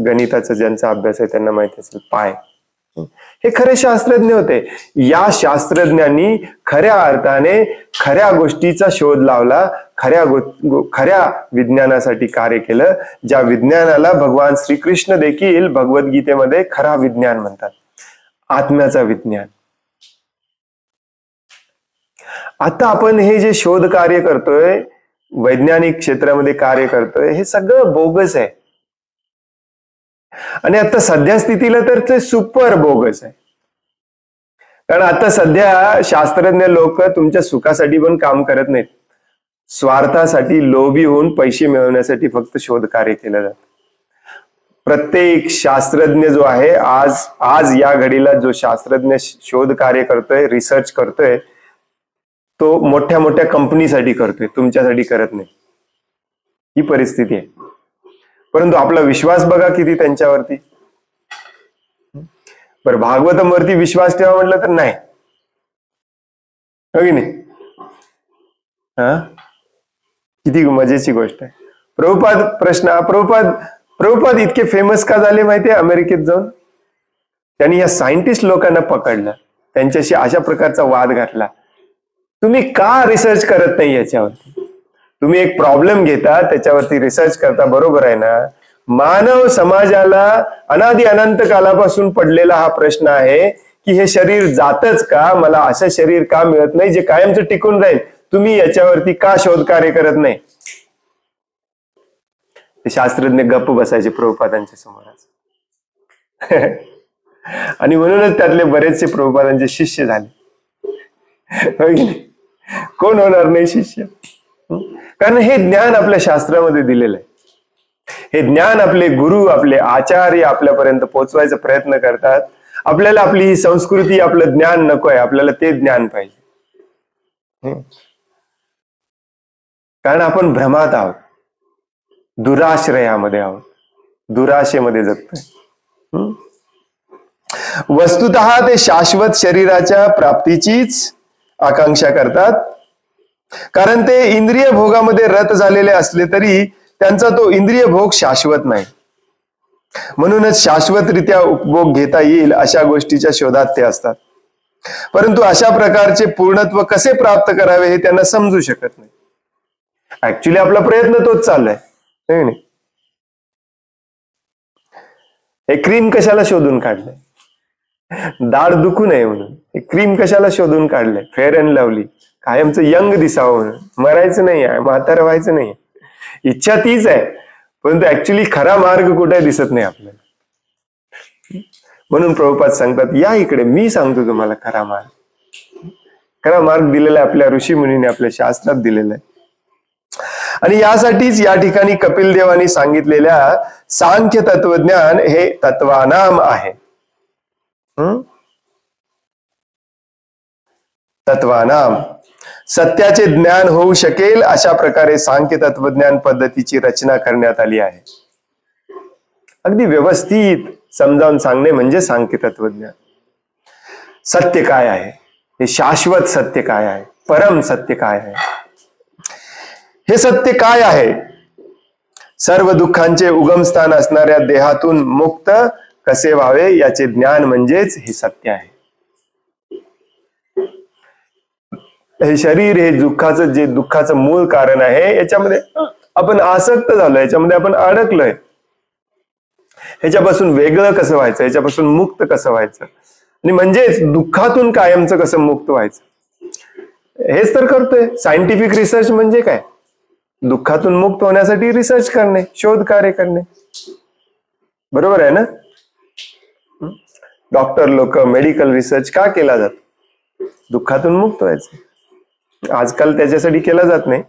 S1: गणिताचा ज्यांचा अभ्यास आहे त्यांना माहिती असेल पाय. हे खरे शास्त्रज्ञ होते. या शास्त्रज्ञांनी खऱ्या अर्थाने खऱ्या गोष्टीचा शोध लावला, खऱ्या विज्ञानासाठी कार्य केलं, ज्या विज्ञानाला भगवान श्रीकृष्ण देखील भगवद्गीतेमध्ये खरा विज्ञान म्हणतात, आत्म्याचा विज्ञान. आता आपण हे जे शोध कार्य करतोय, वैज्ञानिक क्षेत्रामध्ये कार्य करतोय, हे सगळं बोगस आहे. आणि आता सध्या स्थितीला तर ते सुपर बोगस आहे. कारण आता सध्या शास्त्रज्ञ लोक तुमच्या सुखासाठी पण काम करत नाहीत, स्वार्थासाठी लोभी होऊन पैसे मिळवण्यासाठी फक्त शोध कार्य केलं जातं. प्रत्येक शास्त्रज्ञ जो आहे आज या घडीला जो शास्त्रज्ञ शोध कार्य करतोय, रिसर्च करतोय, तो मोठ्या मोठ्या कंपनीसाठी करतोय, तुमच्यासाठी करत नाही. ही परिस्थिती आहे. परंतु आपला विश्वास बघा किती त्यांच्यावरती. बरं, भागवतमवरती विश्वास ठेवा म्हटलं तर नाही, हो की नाही? किती मजेची गोष्ट आहे. प्रभुपाद इतके फेमस का झाले माहितीये? अमेरिकेत जाऊन त्यांनी या सायंटिस्ट लोकांना पकडलं, त्यांच्याशी अशा प्रकारचा वाद घातला. तुम्ही का रिसर्च करत नाही याच्यावरती? तुम्ही एक प्रॉब्लेम घेता, त्याच्यावरती रिसर्च करता, बरोबर आहे ना? मानव समाजाला अनादी अनंत कालापासून पडलेला हा प्रश्न आहे की हे शरीर जातच का? मला असं शरीर का मिळत नाही जे कायमचं टिकून राहील? तुम्ही याच्यावरती का शोध कार्य करत नाही? ते शास्त्रज्ञ गप्प बसायचे प्रभुपादांच्या समोर. आणि म्हणूनच त्यातले बरेचसे प्रभुपादांचे शिष्य झाले. कोण होणार नाही शिष्य? कारण हे ज्ञान आपल्या शास्त्रामध्ये दिलेलं आहे. हे ज्ञान आपले गुरु, आपले आचार्य आपल्यापर्यंत पोहोचवायचा प्रयत्न करतात. आपल्याला आपली ही संस्कृती, आपलं ज्ञान नको आहे, आपल्याला ते ज्ञान पाहिजे. कारण आपण भ्रमात आहोत, दुराश्रयामध्ये आहोत, दुराशेमध्ये जगतोय. वस्तुतः ते शाश्वत शरीराच्या प्राप्तीचीच आकांक्षा करतात, कारण ते इंद्रिय भोगामध्ये रत झालेले असले तरी त्यांचा तो इंद्रिय भोग शाश्वत नाही. म्हणूनच शाश्वतरित्या उपभोग घेता येईल अशा गोष्टीच्या शोधात ते असतात. परंतु अशा प्रकारचे पूर्णत्व कसे प्राप्त करावे हे त्यांना समजू शकत नाही. ऍक्च्युली आपला प्रयत्न तोच चाललाय. हे क्रीम कशाला शोधून काढलंय? दाढ दुखू नये म्हणून. हे क्रीम कशाला शोधून काढलंय? फेअर अँड लवली, कायमचं यंग दिसावं म्हणून. मरायचं नाही आहे, म्हातारं व्हायचं नाही. इच्छा तीच आहे, परंतु ऍक्च्युली खरा मार्ग कुठे दिसत नाही आपल्याला. म्हणून प्रभुपाद सांगतात, या इकडे, मी सांगतो तुम्हाला खरा मार्ग. खरा मार्ग दिलेला आहे आपल्या ऋषी मुनीने, आपल्या शास्त्रात दिलेला आहे. आणि यासाठीच या ठिकाणी कपिल देवानी सांगितलेल्या सांख्य तत्वज्ञान हे तत्वानाम आहे. तत्वानाम, सत्याचे ज्ञान होऊ शकेल अशा प्रकारे सांख्य तत्वज्ञान पद्धतीची रचना करण्यात आली आहे. अगदी व्यवस्थित समजावून सांगणे म्हणजे सांख्य तत्वज्ञान. सत्य काय आहे, हे शाश्वत सत्य काय आहे, परम सत्य काय आहे, हे सत्य काय आहे, सर्व दुःखांचे उगमस्थान असणाऱ्या देहातून मुक्त कसे व्हावे याचे ज्ञान म्हणजेच हे सत्य आहे. हे शरीर हे दुःखाचं मूळ कारण आहे. याच्यामध्ये आपण आसक्त झालोय, याच्यामध्ये आपण अडकलोय. ह्याच्यापासून वेगळं कसं व्हायचं, ह्याच्यापासून मुक्त कसं व्हायचं, आणि म्हणजेच दुःखातून कायमचं कसं मुक्त व्हायचं, हेच तर करतोय. सायंटिफिक रिसर्च म्हणजे काय? दुःखातून मुक्त होण्यासाठी रिसर्च करणे, शोध कार्य करणे. बरोबर आहे ना? डॉक्टर लोक मेडिकल रिसर्च का केला जातो? दुःखातून मुक्त व्हायचं. आजकाल त्याच्यासाठी केला जात नाही,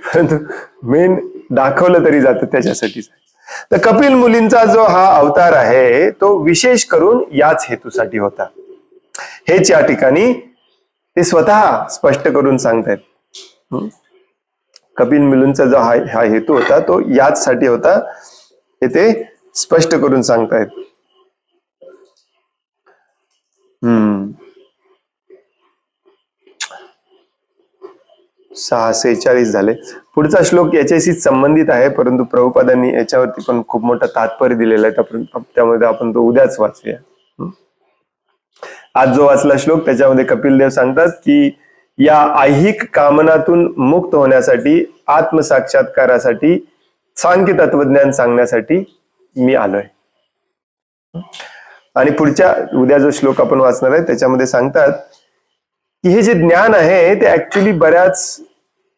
S1: परंतु मेन दाखवलं तरी जातं त्याच्यासाठीच. तर कपिल मुनींचा जो हा अवतार आहे तो विशेष करून याच हेतूसाठी होता. हेच या ठिकाणी ते स्वतः स्पष्ट करून सांगतायत. कपिल मुनींचा जो हा हेतू होता तो याच साठी होता, हे ते स्पष्ट करून सांगतायत. 6:46 झाले. पुढचा श्लोक याच्याशीच संबंधित आहे, परंतु प्रभुपादांनी याच्यावरती पण खूप मोठा तात्पर्य दिलेला आहे, त्यामध्ये आपण तो उद्याच वाचूया. आज जो वाचला श्लोक त्याच्यामध्ये कपिल देव सांगतात की या ऐहिक कामनातून मुक्त होण्यासाठी, आत्मसाक्षात्कारासाठी, सांख्य तत्वज्ञान सांगण्यासाठी मी आलोय. आणि पुढच्या उद्या जो श्लोक आपण वाचणार आहे त्याच्यामध्ये सांगतात की हे जे ज्ञान आहे ते ऍक्च्युली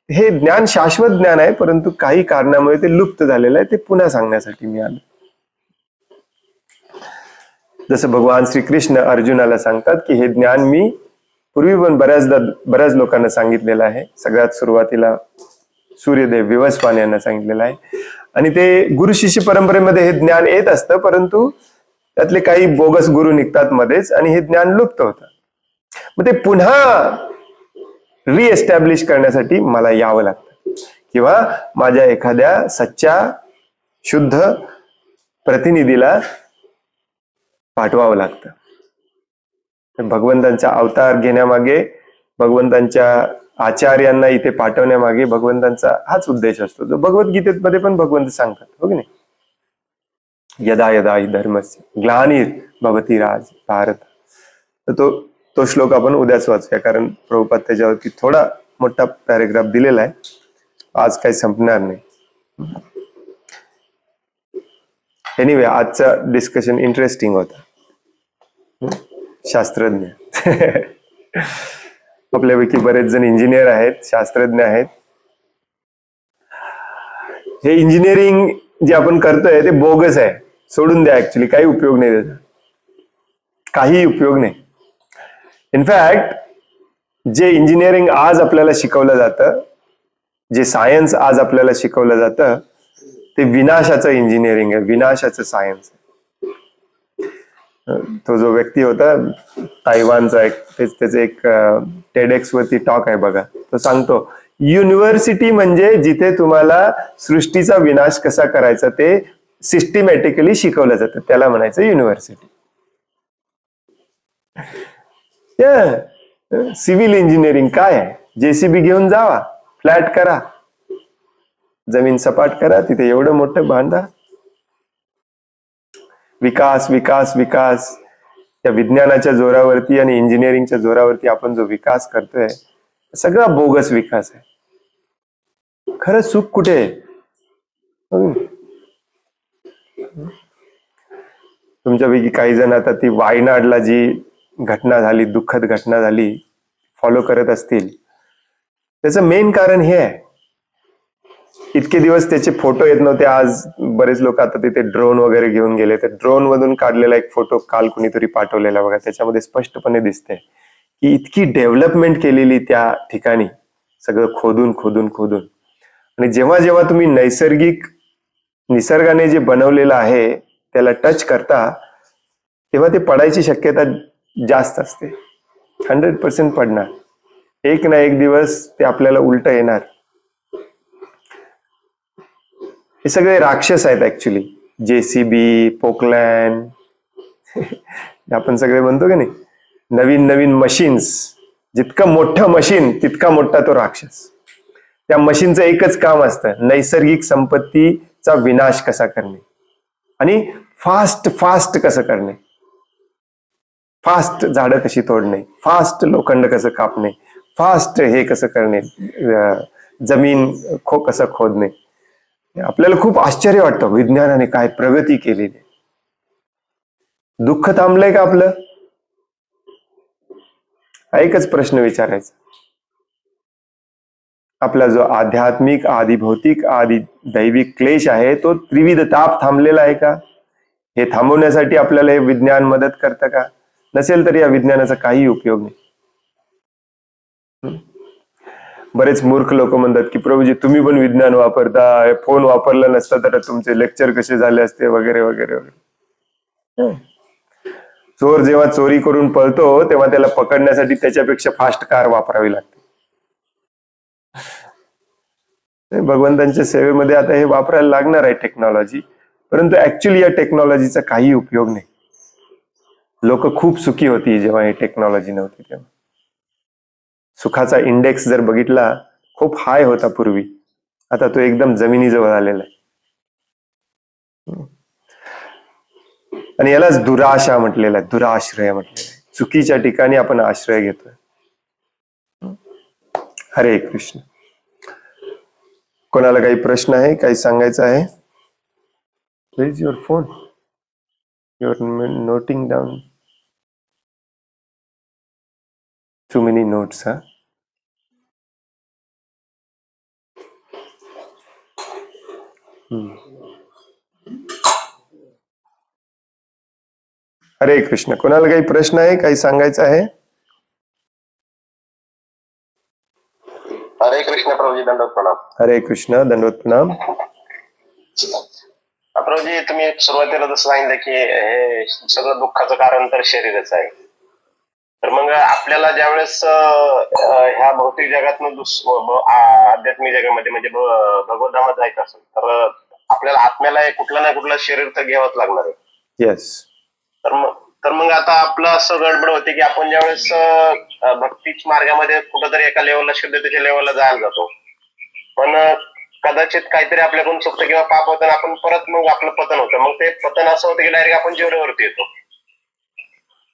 S1: हे ज्ञान शाश्वत ज्ञान आहे, परंतु काही कारणामुळे ते लुप्त झालेलं आहे. ते पुन्हा सांगण्यासाठी मी आलो. जसं भगवान श्रीकृष्ण अर्जुनाला सांगतात की हे ज्ञान मी पूर्वी पण बऱ्याच लोकांना सांगितलेलं आहे. सगळ्यात सुरुवातीला सूर्यदेव विवस्वान यांना सांगितलेलं आहे. आणि ते गुरु शिष्य परंपरेमध्ये हे ज्ञान येत असतं, परंतु त्यातले काही बोगस गुरु निघतात मध्येच आणि हे ज्ञान लुप्त होतं. मग ते पुन्हा रिएस्टॅब्लिश करण्यासाठी मला यावं लागतं, किंवा माझ्या एखाद्या सच्च्या शुद्ध प्रतिनिधीला पाठवावं लागतं. भगवंतांचा अवतार घेण्यामागे, भगवंतांच्या आचार्यांना इथे पाठवण्यामागे भगवंतांचा हाच उद्देश असतो, जो भगवद्गीतेमध्ये पण भगवंत सांगतात, हो की नाही? यदा यदा हि धर्मस्य ग्लानिर भवति भारत. तर तो श्लोक आपण उद्याच वाचूया, कारण प्रभुपाद त्याच्यावरती थोडा मोठा पॅरेग्राफ दिलेला आहे, आज काही संपणार नाही. एनिवे, आजचा डिस्कशन इंटरेस्टिंग होता. शास्त्रज्ञ आपल्यापैकी बरेच जण इंजिनियर आहेत, शास्त्रज्ञ आहेत. हे इंजिनिअरिंग जे आपण करतोय ते बोगस आहे, सोडून द्या. ऍक्च्युली काही उपयोग नाही त्याचा, काही उपयोग नाही. इनफॅक्ट जे इंजिनिअरिंग आज आपल्याला शिकवलं जातं, जे सायन्स आज आपल्याला शिकवलं जातं, ते विनाशाचं इंजिनिअरिंग आहे, विनाशाचं सायन्स आहे. तो जो व्यक्ती होता तायवानचा, त्याचे एक टेडेक्स वरती टॉक आहे बघा. तो सांगतो युनिव्हर्सिटी म्हणजे जिथे तुम्हाला सृष्टीचा विनाश कसा करायचा ते सिस्टमॅटिकली शिकवलं जातं, त्याला म्हणायचं युनिव्हर्सिटी. सिव्हिल इंजिनिअरिंग काय आहे? जेसीबी घेऊन जावा, फ्लॅट करा, जमीन सपाट करा, तिथे एवढं मोठं बांधा. विकास विकास विकास, त्या विज्ञानाच्या जोरावरती आणि इंजिनिअरिंगच्या जोरावरती आपण जो विकास करतोय सगळा बोगस विकास आहे. खरं सुख कुठे आहे? तुमच्यापैकी काही जण आता ती वायनाडला जी घटना झाली, दुःखद घटना झाली, फॉलो करत असतील. त्याचं मेन कारण हे आहे, इतके दिवस त्याचे फोटो येत नव्हते. आज बरेच लोक आता तिथे ड्रोन वगैरे घेऊन गेले. तर ड्रोन मधून काढलेला एक फोटो काल कुणीतरी पाठवलेला बघा. त्याच्यामध्ये स्पष्टपणे दिसतंय की इतकी डेव्हलपमेंट केलेली त्या ठिकाणी, सगळं खोदून खोदून खोदून. आणि जेव्हा जेव्हा तुम्ही निसर्गाने जे बनवलेलं आहे त्याला टच करता, तेव्हा ते पडायची शक्यता जास्त असते. 100% पडणार. एक ना एक दिवस ते आपल्याला उलट येणार. हे सगळे राक्षस आहेत ऍक्च्युली. जेसीबी, पोकलॅन, आपण सगळे म्हणतो की नाही, नवीन नवीन मशीन्स. जितकं मोठं मशीन तितका मोठा तो राक्षस. त्या मशीनचं एकच काम असतं, नैसर्गिक संपत्तीचा विनाश कसा करणे आणि फास्ट फास्ट कसं करणे, फास्ट झाडं कशी तोडणे, फास्ट लोखंड कसं कापणे, फास्ट हे कसं करणे, जमीन कसं खोदणे. आपल्याला खूप आश्चर्य वाटतं विज्ञानाने काय प्रगती केलेली. दुःख थांबलंय का आपलं? हा एकच प्रश्न विचारायचा. आपला जो आध्यात्मिक, आधी भौतिक, आधी दैविक क्लेश आहे तो त्रिविध ताप थांबलेला आहे का? हे थांबवण्यासाठी आपल्याला हे विज्ञान मदत करतं का? नसेल तर या विज्ञानाचा काही उपयोग नाही. बरेच मूर्ख लोक म्हणतात की प्रभूजी तुम्ही पण विज्ञान वापरता, फोन वापरला नसता तर तुमचे लेक्चर कसे झाले असते वगैरे वगैरे वगैरे. चोर जेव्हा चोरी करून पळतो तेव्हा त्याला पकडण्यासाठी त्याच्यापेक्षा फास्ट कार वापरावी लागते. भगवंतांच्या सेवेमध्ये आता हे वापरायला लागणार आहे टेक्नॉलॉजी, परंतु ऍक्च्युली या टेक्नॉलॉजीचा काही उपयोग नाही. लोक खूप सुखी होती जेव्हा ही टेक्नॉलॉजी नव्हती तेव्हा. सुखाचा इंडेक्स जर बघितला खूप हाय होता पूर्वी, आता तो एकदम जमिनीजवळ आलेला आहे. आणि यालाच दुराशा म्हटलेला आहे, दुराश्रय म्हटलेला आहे. चुकीच्या ठिकाणी आपण आश्रय घेतोय. हरे कृष्ण. कोणाला काही प्रश्न आहे, काही सांगायचं आहे? Please your phone, your noting down too many notes. Hare Krishna. कोणाला काही प्रश्न आहे, काही सांगायचं आहे?
S3: हरे कृष्ण प्रभुजी, दंडवत प्रणाम.
S1: हरे कृष्ण, दंडवत प्रणाम.
S3: प्रभुजी तुम्ही सुरुवातीला जसं सांगितलं की हे सगळं दुःखाचं कारण तर शरीरच आहे. तर मग आपल्याला ज्यावेळेस ह्या भौतिक जगातनं आध्यात्मिक जगामध्ये म्हणजे भगवद्धामात जायचं असेल तर आपल्याला आत्म्याला कुठलं ना कुठलं शरीर तर घ्यावंच लागणार आहे.
S1: येस.
S3: तर मग आता आपलं असं गडबड होते की आपण ज्यावेळेस भक्तीच मार्गामध्ये कुठंतरी एका लेवलला, शुद्धतेच्या लेवलला जायला जातो, पण कदाचित काहीतरी आपल्याकडून चुकतं किंवा पाप होतं, आपण परत मग आपलं पतन होतं. मग ते पतन असं होतं की डायरेक्ट आपण जीवनावरती येतो.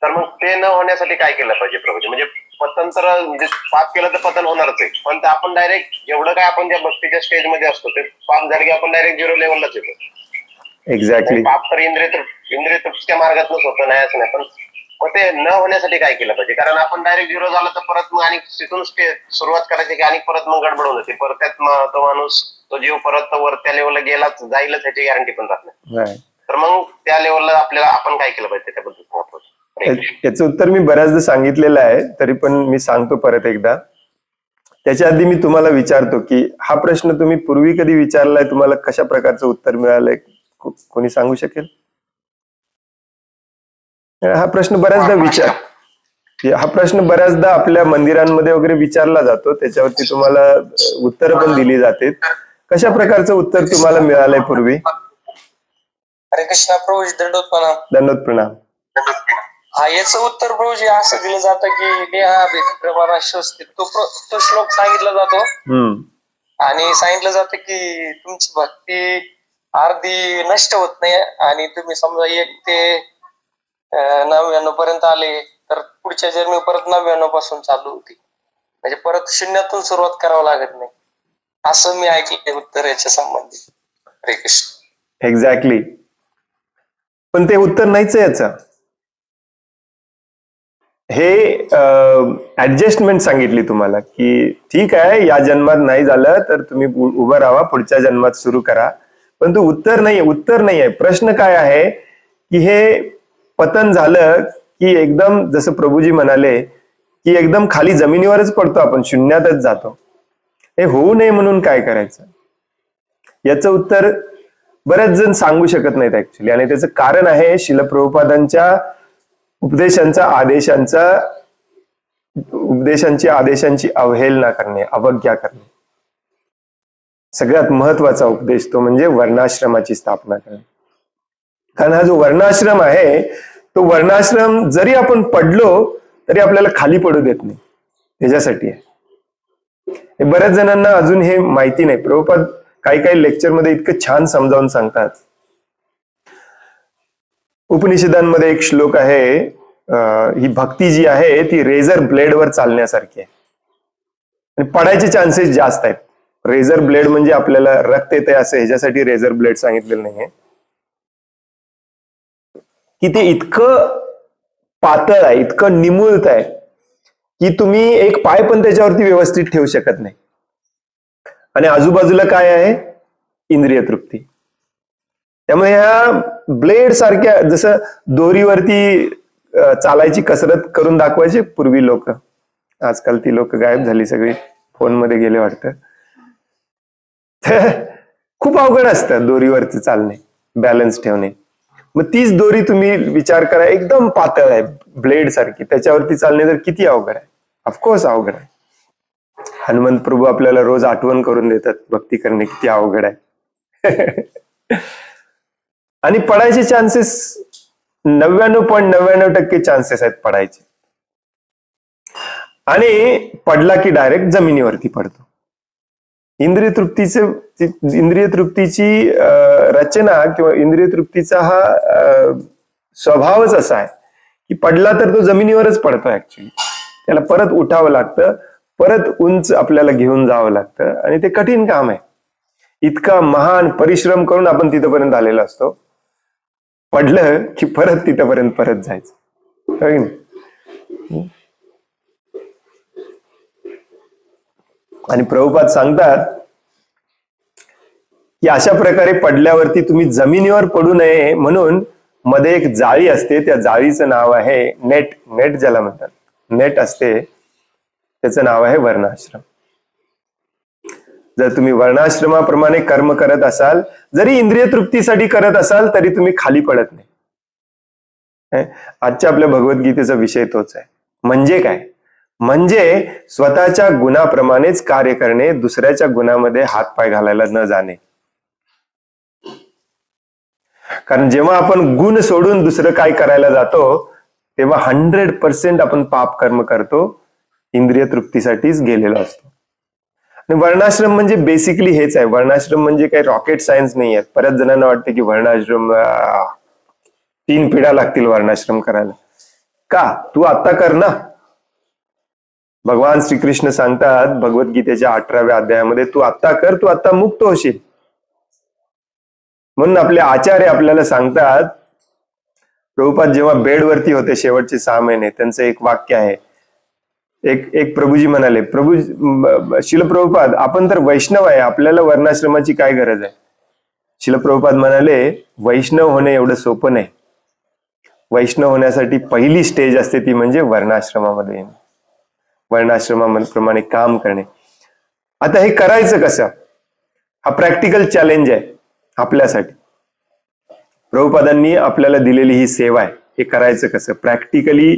S3: तर मग ते न होण्यासाठी काय केलं पाहिजे प्रभूजी? म्हणजे पतन तर म्हणजे पाप केलं तर पतन होणारच आहे, पण ते आपण डायरेक्ट एवढं काय आपण ज्या भक्तीच्या स्टेज मध्ये असतो ते पाप झालं की आपण डायरेक्ट झिरो लेवललाच येतो.
S1: एक्झॅक्टली.
S3: पाप तर इंद्रिय तृप्तीच्या मार्गातूनच होतं, नाही असं नाही. पण मग ते न होण्यासाठी काय केलं पाहिजे? कारण आपण डायरेक्ट झिरो झालं तर परत मग आणि तिथून सुरुवात करायची की आणि परत मग गडबड होऊन जाते. परत त्यात तो माणूस, तो जीव परत वर त्या लेवलला गेलाच जाईलच ह्याची गॅरंटी पण राहत नाही. तर मग त्या लेवलला आपल्याला आपण काय केलं पाहिजे त्याच्याबद्दल?
S1: याचं उत्तर मी बऱ्याचदा सांगितलेलं आहे, तरी पण मी सांगतो परत एकदा. त्याच्या आधी मी तुम्हाला विचारतो की हा प्रश्न तुम्ही पूर्वी कधी विचारलाय, तुम्हाला कशा प्रकारचं उत्तर मिळालंय, कोणी सांगू शकेल? हा प्रश्न बऱ्याचदा आपल्या मंदिरांमध्ये वगैरे विचारला जातो, त्याच्यावरती तुम्हाला उत्तर पण दिली जाते. कशा प्रकारचं उत्तर तुम्हाला मिळालंय पूर्वी?
S4: हरे कृष्णा प्रभूजी, दंडोत प्रणाम.
S1: दंडोत प्रणाम.
S4: हा, याचं उत्तर प्रभूजी असं दिलं जातं की नेहा प्रमाणा शोषते, तो श्लोक सांगितला जातो आणि सांगितलं जातं की तुमची भक्ती अर्धी नष्ट होत नाही आणि तुम्ही समजा 1 ते 99 पर्यंत आले तर पुढच्या जन्मी परत 99 पासून चालू होती, म्हणजे परत शून्यातून सुरुवात करावं लागत नाही, असं मी ऐकलंय उत्तर याच्या संबंधित. हरे कृष्ण.
S1: एक्झॅक्टली. पण ते उत्तर नाहीच आहे याचं. हे ऍडजस्टमेंट सांगितली तुम्हाला की ठीक आहे, या जन्मात नाही झालं तर तुम्ही उभं राहा, पुढच्या जन्मात सुरू करा. पण तो उत्तर नाहीये. प्रश्न काय आहे की हे पतन झालं की एकदम जसं प्रभूजी म्हणाले की एकदम खाली जमिनीवरच पडतो, आपण शून्यातच जातो. हे होऊ नये म्हणून काय करायचं, याचं उत्तर बरेच जण सांगू शकत नाहीत ऍक्च्युली. आणि त्याचं कारण आहे श्रील प्रभुपादांच्या उपदेशांची आदेशांची अवहेलना करणे, अवज्ञा करणे. सगळ्यात महत्वाचा उपदेश तो म्हणजे वर्णाश्रमाची स्थापना करणे. कारण हा जो वर्णाश्रम आहे, तो वर्णाश्रम जरी आपण पडलो तरी आपल्याला खाली पडू देत नाही, त्याच्यासाठी आहे. हे बऱ्याच जणांना अजून हे माहिती नाही. प्रभुपाद काही लेक्चरमध्ये इतकं छान समजावून सांगतात. उपनिषदांमध्ये एक श्लोक आहे, ही भक्ती जी आहे ती रेझर ब्लेडवर चालण्यासारखी आहे आणि पडायचे चान्सेस जास्त आहेत. रेझर ब्लेड म्हणजे आपल्याला रक्त येते असं ह्याच्यासाठी रेझर ब्लेड सांगितलेलं नाहीये, की ते इतकं पातळ आहे, इतकं निमुळत आहे की तुम्ही एक पाय पण त्याच्यावरती व्यवस्थित ठेवू शकत नाही. आणि आजूबाजूला काय आहे? इंद्रिय तृप्ती. त्यामुळे ह्या ब्लेड सारख्या, जसं दोरीवरती चालायची कसरत करून दाखवायचे पूर्वी लोक, आजकाल ती लोक गायब झाली, सगळी फोनमध्ये गेले वाटतं. खूप अवघड असतं दोरीवरती चालणे, बॅलन्स ठेवणे. मग तीच दोरी तुम्ही विचार करा, एकदम पातळ आहे ब्लेड सारखी, त्याच्यावरती चालणे तर किती अवघड आहे. ऑफकोर्स अवघड आहे. हनुमंत प्रभू आपल्याला रोज आठवण करून देतात भक्ती करणे किती अवघड आहे. आणि पडायचे चान्सेस 99.99% चान्सेस आहेत पडायचे. आणि पडला की डायरेक्ट जमिनीवरती पडतो. इंद्रिय तृप्तीची रचना किंवा इंद्रिय तृप्तीचा हा स्वभावच असा आहे की पडला तर तो जमिनीवरच पडतो. ऍक्च्युली त्याला परत उठावं लागतं, परत उंच आपल्याला घेऊन जावं लागतं आणि ते कठीण काम आहे. इतका महान परिश्रम करून आपण तिथपर्यंत आलेलो असतो, पडलं की परत तिथपर्यंत परत जायचं. आणि प्रभुपाद सांगतात की अशा प्रकारे पडल्यावरती तुम्ही जमिनीवर पडू नये म्हणून मध्ये एक जाळी असते, त्या जाळीचं नाव आहे नेट ज्याला म्हणतात, नेट असते, त्याचं नाव आहे वर्णाश्रम. जर तुम्ही वर्णाश्रमाप्रमाणे कर्म करत असाल, जरी इंद्रिय तृप्तीसाठी करत असाल, तरी तुम्ही खाली पडत नाही. आजच्या आपल्या भगवद्गीतेचा विषय तोच आहे. म्हणजे काय? म्हणजे स्वतःच्या गुणाप्रमाणेच कार्य करणे, दुसऱ्याच्या गुणामध्ये हातपाय घालायला न जाणे. कारण जेव्हा आपण गुण सोडून दुसरं काय करायला जातो, तेव्हा 100% आपण पाप कर्म करतो, इंद्रिय तृप्तीसाठीच गेलेलो असतो. आणि वर्णाश्रम म्हणजे बेसिकली हेच आहे. वर्णाश्रम म्हणजे काही रॉकेट सायन्स नाही आहे. बऱ्याच जणांना वाटतं की वर्णाश्रम 3 पिढ्या लागतील वर्णाश्रम करायला. का? तू आता कर ना. भगवान श्रीकृष्ण सांगतात भगवद्गीतेच्या 18व्या अध्यायामध्ये, तू आत्ता कर, तू आत्ता मुक्त होशील. म्हणून आपले आचार्य आपल्याला सांगतात, प्रभुपाद जेव्हा बेडवरती होते शेवटचे 6 महिने, त्यांचं एक वाक्य आहे. एक प्रभूजी म्हणाले, शिल प्रभुपाद आपण तर वैष्णव आहे, आपल्याला वर्णाश्रमाची काय गरज आहे? शिल प्रभुपाद म्हणाले, वैष्णव होणे एवढं सोपं नाही. वैष्णव होण्यासाठी पहिली स्टेज असते, ती म्हणजे वर्णाश्रमामध्ये येणे, वर्णाश्रमाप्रमाणे काम करणे. आता हे करायचं कसं? हा प्रॅक्टिकल चॅलेंज आहे आपल्यासाठी. प्रभुपादांनी आपल्याला दिलेली ही सेवा आहे. हे करायचं कसं, प्रॅक्टिकली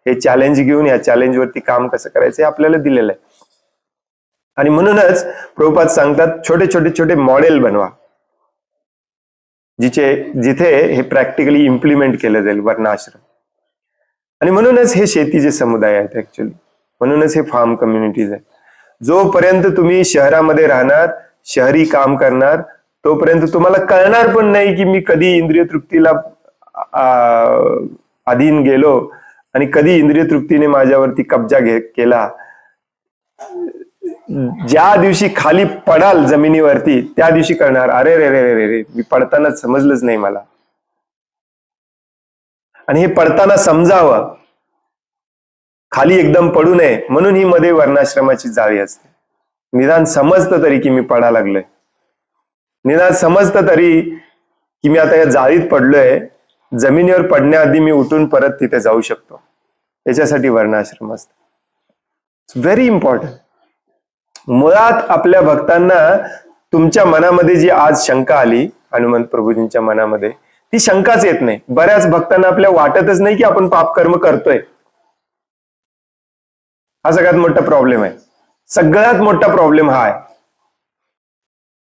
S1: हे चॅलेंज घेऊन या चॅलेंजवरती काम कसं करायचं हे आपल्याला दिलेलं आहे. आणि म्हणूनच प्रभुपाद सांगतात छोटे छोटे छोटे मॉडेल बनवा जिथे हे प्रॅक्टिकली इम्प्लिमेंट केलं जाईल वर्णाश्रम. आणि म्हणूनच हे शेतीचे समुदाय आहेत ऍक्च्युली, म्हणूनच हे फार्म कम्युनिटीज आहेत. जोपर्यंत तुम्ही शहरामध्ये राहणार, शहरी काम करणार, तोपर्यंत तुम्हाला कळणार पण नाही की मी कधी इंद्रिय तृप्तीला अधीन गेलो आणि कधी इंद्रिय तृप्तीने माझ्यावरती कब्जा केला. ज्या दिवशी खाली पडाल जमिनीवरती त्या दिवशी कळणार, अरे रे रे रे रे मी पडताना समजलंच नाही मला. आणि हे पडताना समजावं, खाली एकदम पडू नये, म्हणून ही मध्ये वर्णाश्रमाची जाळी असते. निदान समजतं तरी की मी पडा लागलोय, निदान समजतं तरी की मी आता या जाळीत पडलोय, जमिनीवर पडण्याआधी मी उठून परत तिथे जाऊ शकतो. याच्यासाठी वर्णाश्रम असतं. It's very important. मुळात आपल्या भक्तांना तुमच्या मनामध्ये जी आज शंका आली हनुमंत प्रभूजींच्या मनामध्ये, ती शंकाच येत नाही. बऱ्याच भक्तांना आपल्या वाटतच नाही की आपण पाप कर्म करतोय. हा सगळ्यात मोठा प्रॉब्लेम आहे. सगळ्यात मोठा प्रॉब्लेम हा आहे.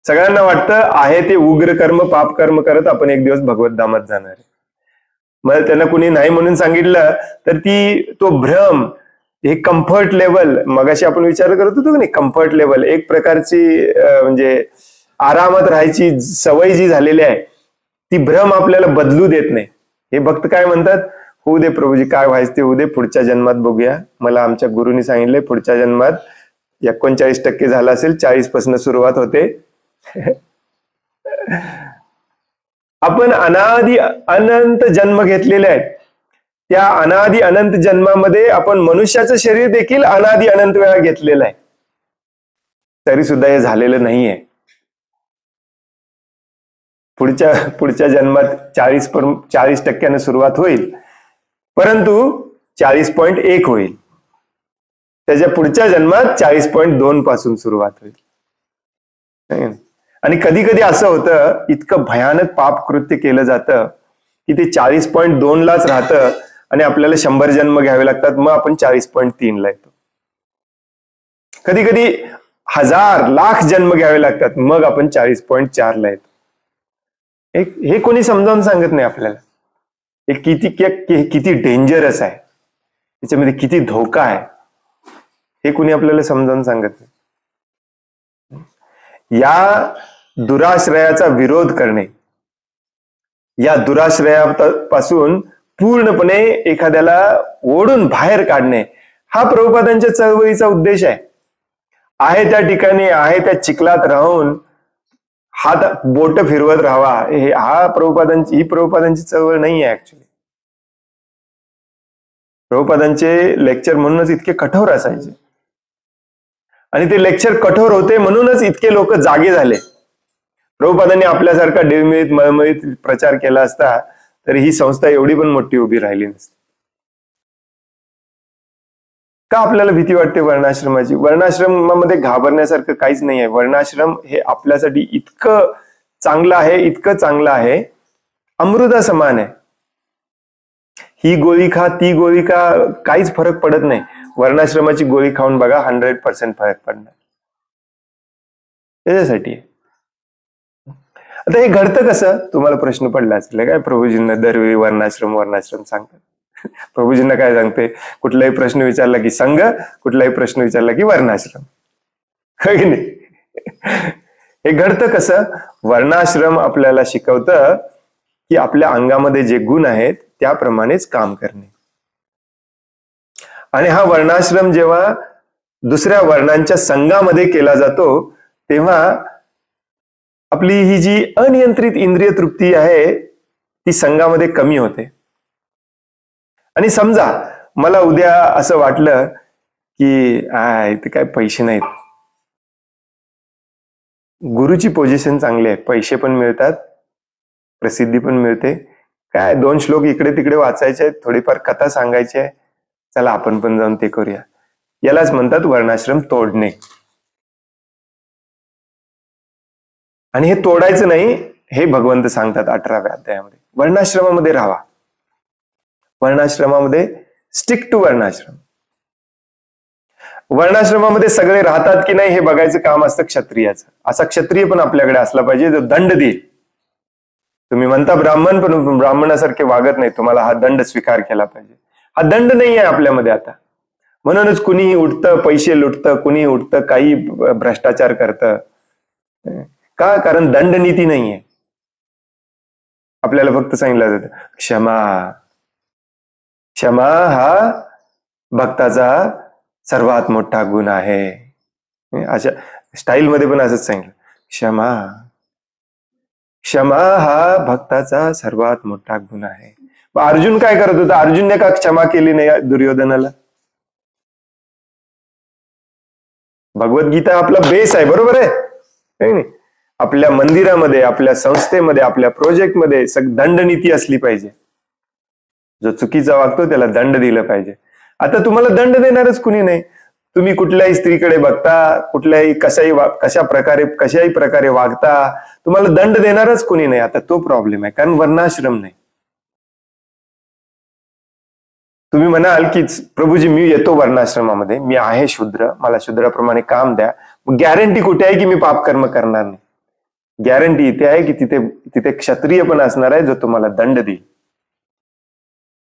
S1: सगळ्यांना वाटतं आहे ते उग्र कर्म पाप कर्म करत आपण एक दिवस भगवत धामात जाणार आहे. मग त्यांना कुणी नाही म्हणून सांगितलं तर तो भ्रम, हे कम्फर्ट लेवल, मगाशी आपण विचार करत होतो की नाही, कम्फर्ट लेवल एक प्रकारची म्हणजे आरामात राहायची सवय जी झालेली आहे, ती भ्रम आपल्याला बदलू देत नाही. हे भक्त काय म्हणतात, होऊ दे प्रभूजी, काय व्हायचं ते होऊ दे, पुढच्या जन्मात बघूया. मला आमच्या गुरुनी सांगितले पुढच्या जन्मात 39% झाला असेल, 40 पासून सुरुवात होते. आपण अनादि अनंत जन्म घेतलेले आहेत. त्या अनादि अनंत जन्मामध्ये आपण मनुष्याचं शरीर देखील अनादि अनंत वेळा घेतलेलं आहे, तरी सुद्धा हे झालेलं नाहीये. पुढच्या जन्मात 40% सुरुवात होईल, परंतु 40.1 होईल. त्याच्या पुढच्या जन्मात 40.2 पासून सुरुवात होईल. आणि कधी कधी असं होतं, इतकं भयानक पाप कृत्य केलं जातं की ते 40.2 लाच राहतं आणि आपल्याला 100 जन्म घ्यावे लागतात, मग आपण 40.3 ला येतो. कधी कधी 1000 लाख जन्म घ्यावे लागतात, मग आपण 40.4 ला येतो. हे कोणी समजावून सांगत नाही आपल्याला. हे किती डेंजरस आहे, त्याच्यामध्ये किती धोका आहे, हे कोणी आपल्याला समजावून सांगत नाही. या दुराश्रयाचा विरोध करणे, या दुराश्रयापासून पूर्णपणे एखाद्याला ओढून बाहेर काढणे, हा प्रभुपादांच्या चळवळीचा उद्देश आहे. आहे त्या ठिकाणी, आहे त्या चिखलात राहून हात बोट फिरवत राहावा, ही प्रभुपादांची चळवळ नाही आहे ऍक्च्युली. प्रभुपादांचे लेक्चर म्हणूनच इतके कठोर असायचे, आणि ते लेक्चर कठोर होते म्हणूनच इतके लोक जागे झाले. प्रभुपादांनी आपल्यासारखा डिळमिळीत मळमळीत प्रचार केला असता तर ही संस्था एवढी पण मोठी उभी राहिली नसती. का आपल्याला भीती वाटते वर्णाश्रमाची? वर्णाश्रमामध्ये घाबरण्यासारखं काहीच नाही आहे. वर्णाश्रम हे आपल्यासाठी इतकं चांगलं आहे, इतकं चांगलं आहे, अमृता समान आहे. ही गोळी खा, ती गोळी खा, काहीच फरक पडत नाही. वर्णाश्रमाची गोळी खाऊन बघा, 100% फरक पडणार. त्याच्यासाठी आता हे घडतं कसं, तुम्हाला प्रश्न पडला असेल काय, प्रभूजींना दरवेळी वर्णाश्रम सांगतात. प्रभूजींना काय सांगते, कुठलाही प्रश्न विचारला की संघ, कुठलाही प्रश्न विचारला की वर्णाश्रम, है की नाही? हे घडतं कसं, वर्णाश्रम आपल्याला शिकवतं की आपल्या अंगामध्ये जे गुण आहेत त्याप्रमाणेच काम करणे. आणि हा वर्णाश्रम जेव्हा दुसऱ्या वर्णांच्या संघामध्ये केला जातो तेव्हा आपली ही जी अनियंत्रित इंद्रिय तृप्ती आहे ती संघामध्ये कमी होते. आणि समजा मला उद्या असं वाटलं की इथे काय पैसे नाहीत, गुरुची पोझिशन चांगली आहे, पैसे पण मिळतात, प्रसिद्धी पण मिळते, काय 2 श्लोक इकडे तिकडे वाचायचे आहेत, थोडीफार कथा सांगायची आहे, चला आपण पण जाऊन ते करूया. यालाच म्हणतात वर्णाश्रम तोडणे. आणि हे तोडायचं नाही, हे भगवंत सांगतात 18व्या अध्यायामध्ये, वर्णाश्रमामध्ये राहावा. वर्णाश्रमामध्ये स्टिक टू वर्णाश्रम. वर्णाश्रमामध्ये सगळे राहतात की नाही हे बघायचं काम असतं क्षत्रियाचं. असा क्षत्रिय पण आपल्याकडे असला पाहिजे जो दंड देईल. तुम्ही म्हणता ब्राह्मण, पण ब्राह्मणासारखे वागत नाही, तुम्हाला हा दंड स्वीकार केला पाहिजे. हा दंड नाही आहे आपल्यामध्ये आता. म्हणूनच कुणीही उठतं, पैसे लुटतं, कुणीही उठतं, काही भ्रष्टाचार करतं. का? कारण दंडनीती नाहीये. आपल्याला फक्त सांगितलं जातं क्षमा. क्षमा हा भक्ताचा सर्वात मोठा गुण आहे. अशा स्टाईलमध्ये पण असंच सांगितलं, क्षमा. क्षमा हा भक्ताचा सर्वात मोठा गुण आहे. अर्जुन काय करत होता? अर्जुनने का क्षमा केली नाही दुर्योधनाला? भगवद्गीता आपला बेस आहे, बरोबर आहे? आपल्या मंदिरामध्ये, आपल्या संस्थेमध्ये, आपल्या प्रोजेक्टमध्ये दंडनीती असली पाहिजे. जो चुकीचा वागतो त्याला दंड दिलं पाहिजे. आता तुम्हाला दंड देणारच कुणी नाही. तुम्ही कुठल्याही स्त्रीकडे बघता, कुठल्याही कशाही प्रकारे वागता, तुम्हाला दंड देणारच कुणी नाही. आता तो प्रॉब्लेम आहे, कारण वर्णाश्रम नाही. तुम्ही म्हणाल की प्रभूजी मी येतो वर्णाश्रमामध्ये, मी आहे शूद्र, मला शूद्राप्रमाणे काम द्या. मग गॅरंटी कुठे आहे की मी पाप कर्म करणार नाही? गॅरंटी इथे आहे की तिथे क्षत्रिय पण असणार आहे जो तुम्हाला दंड देईल.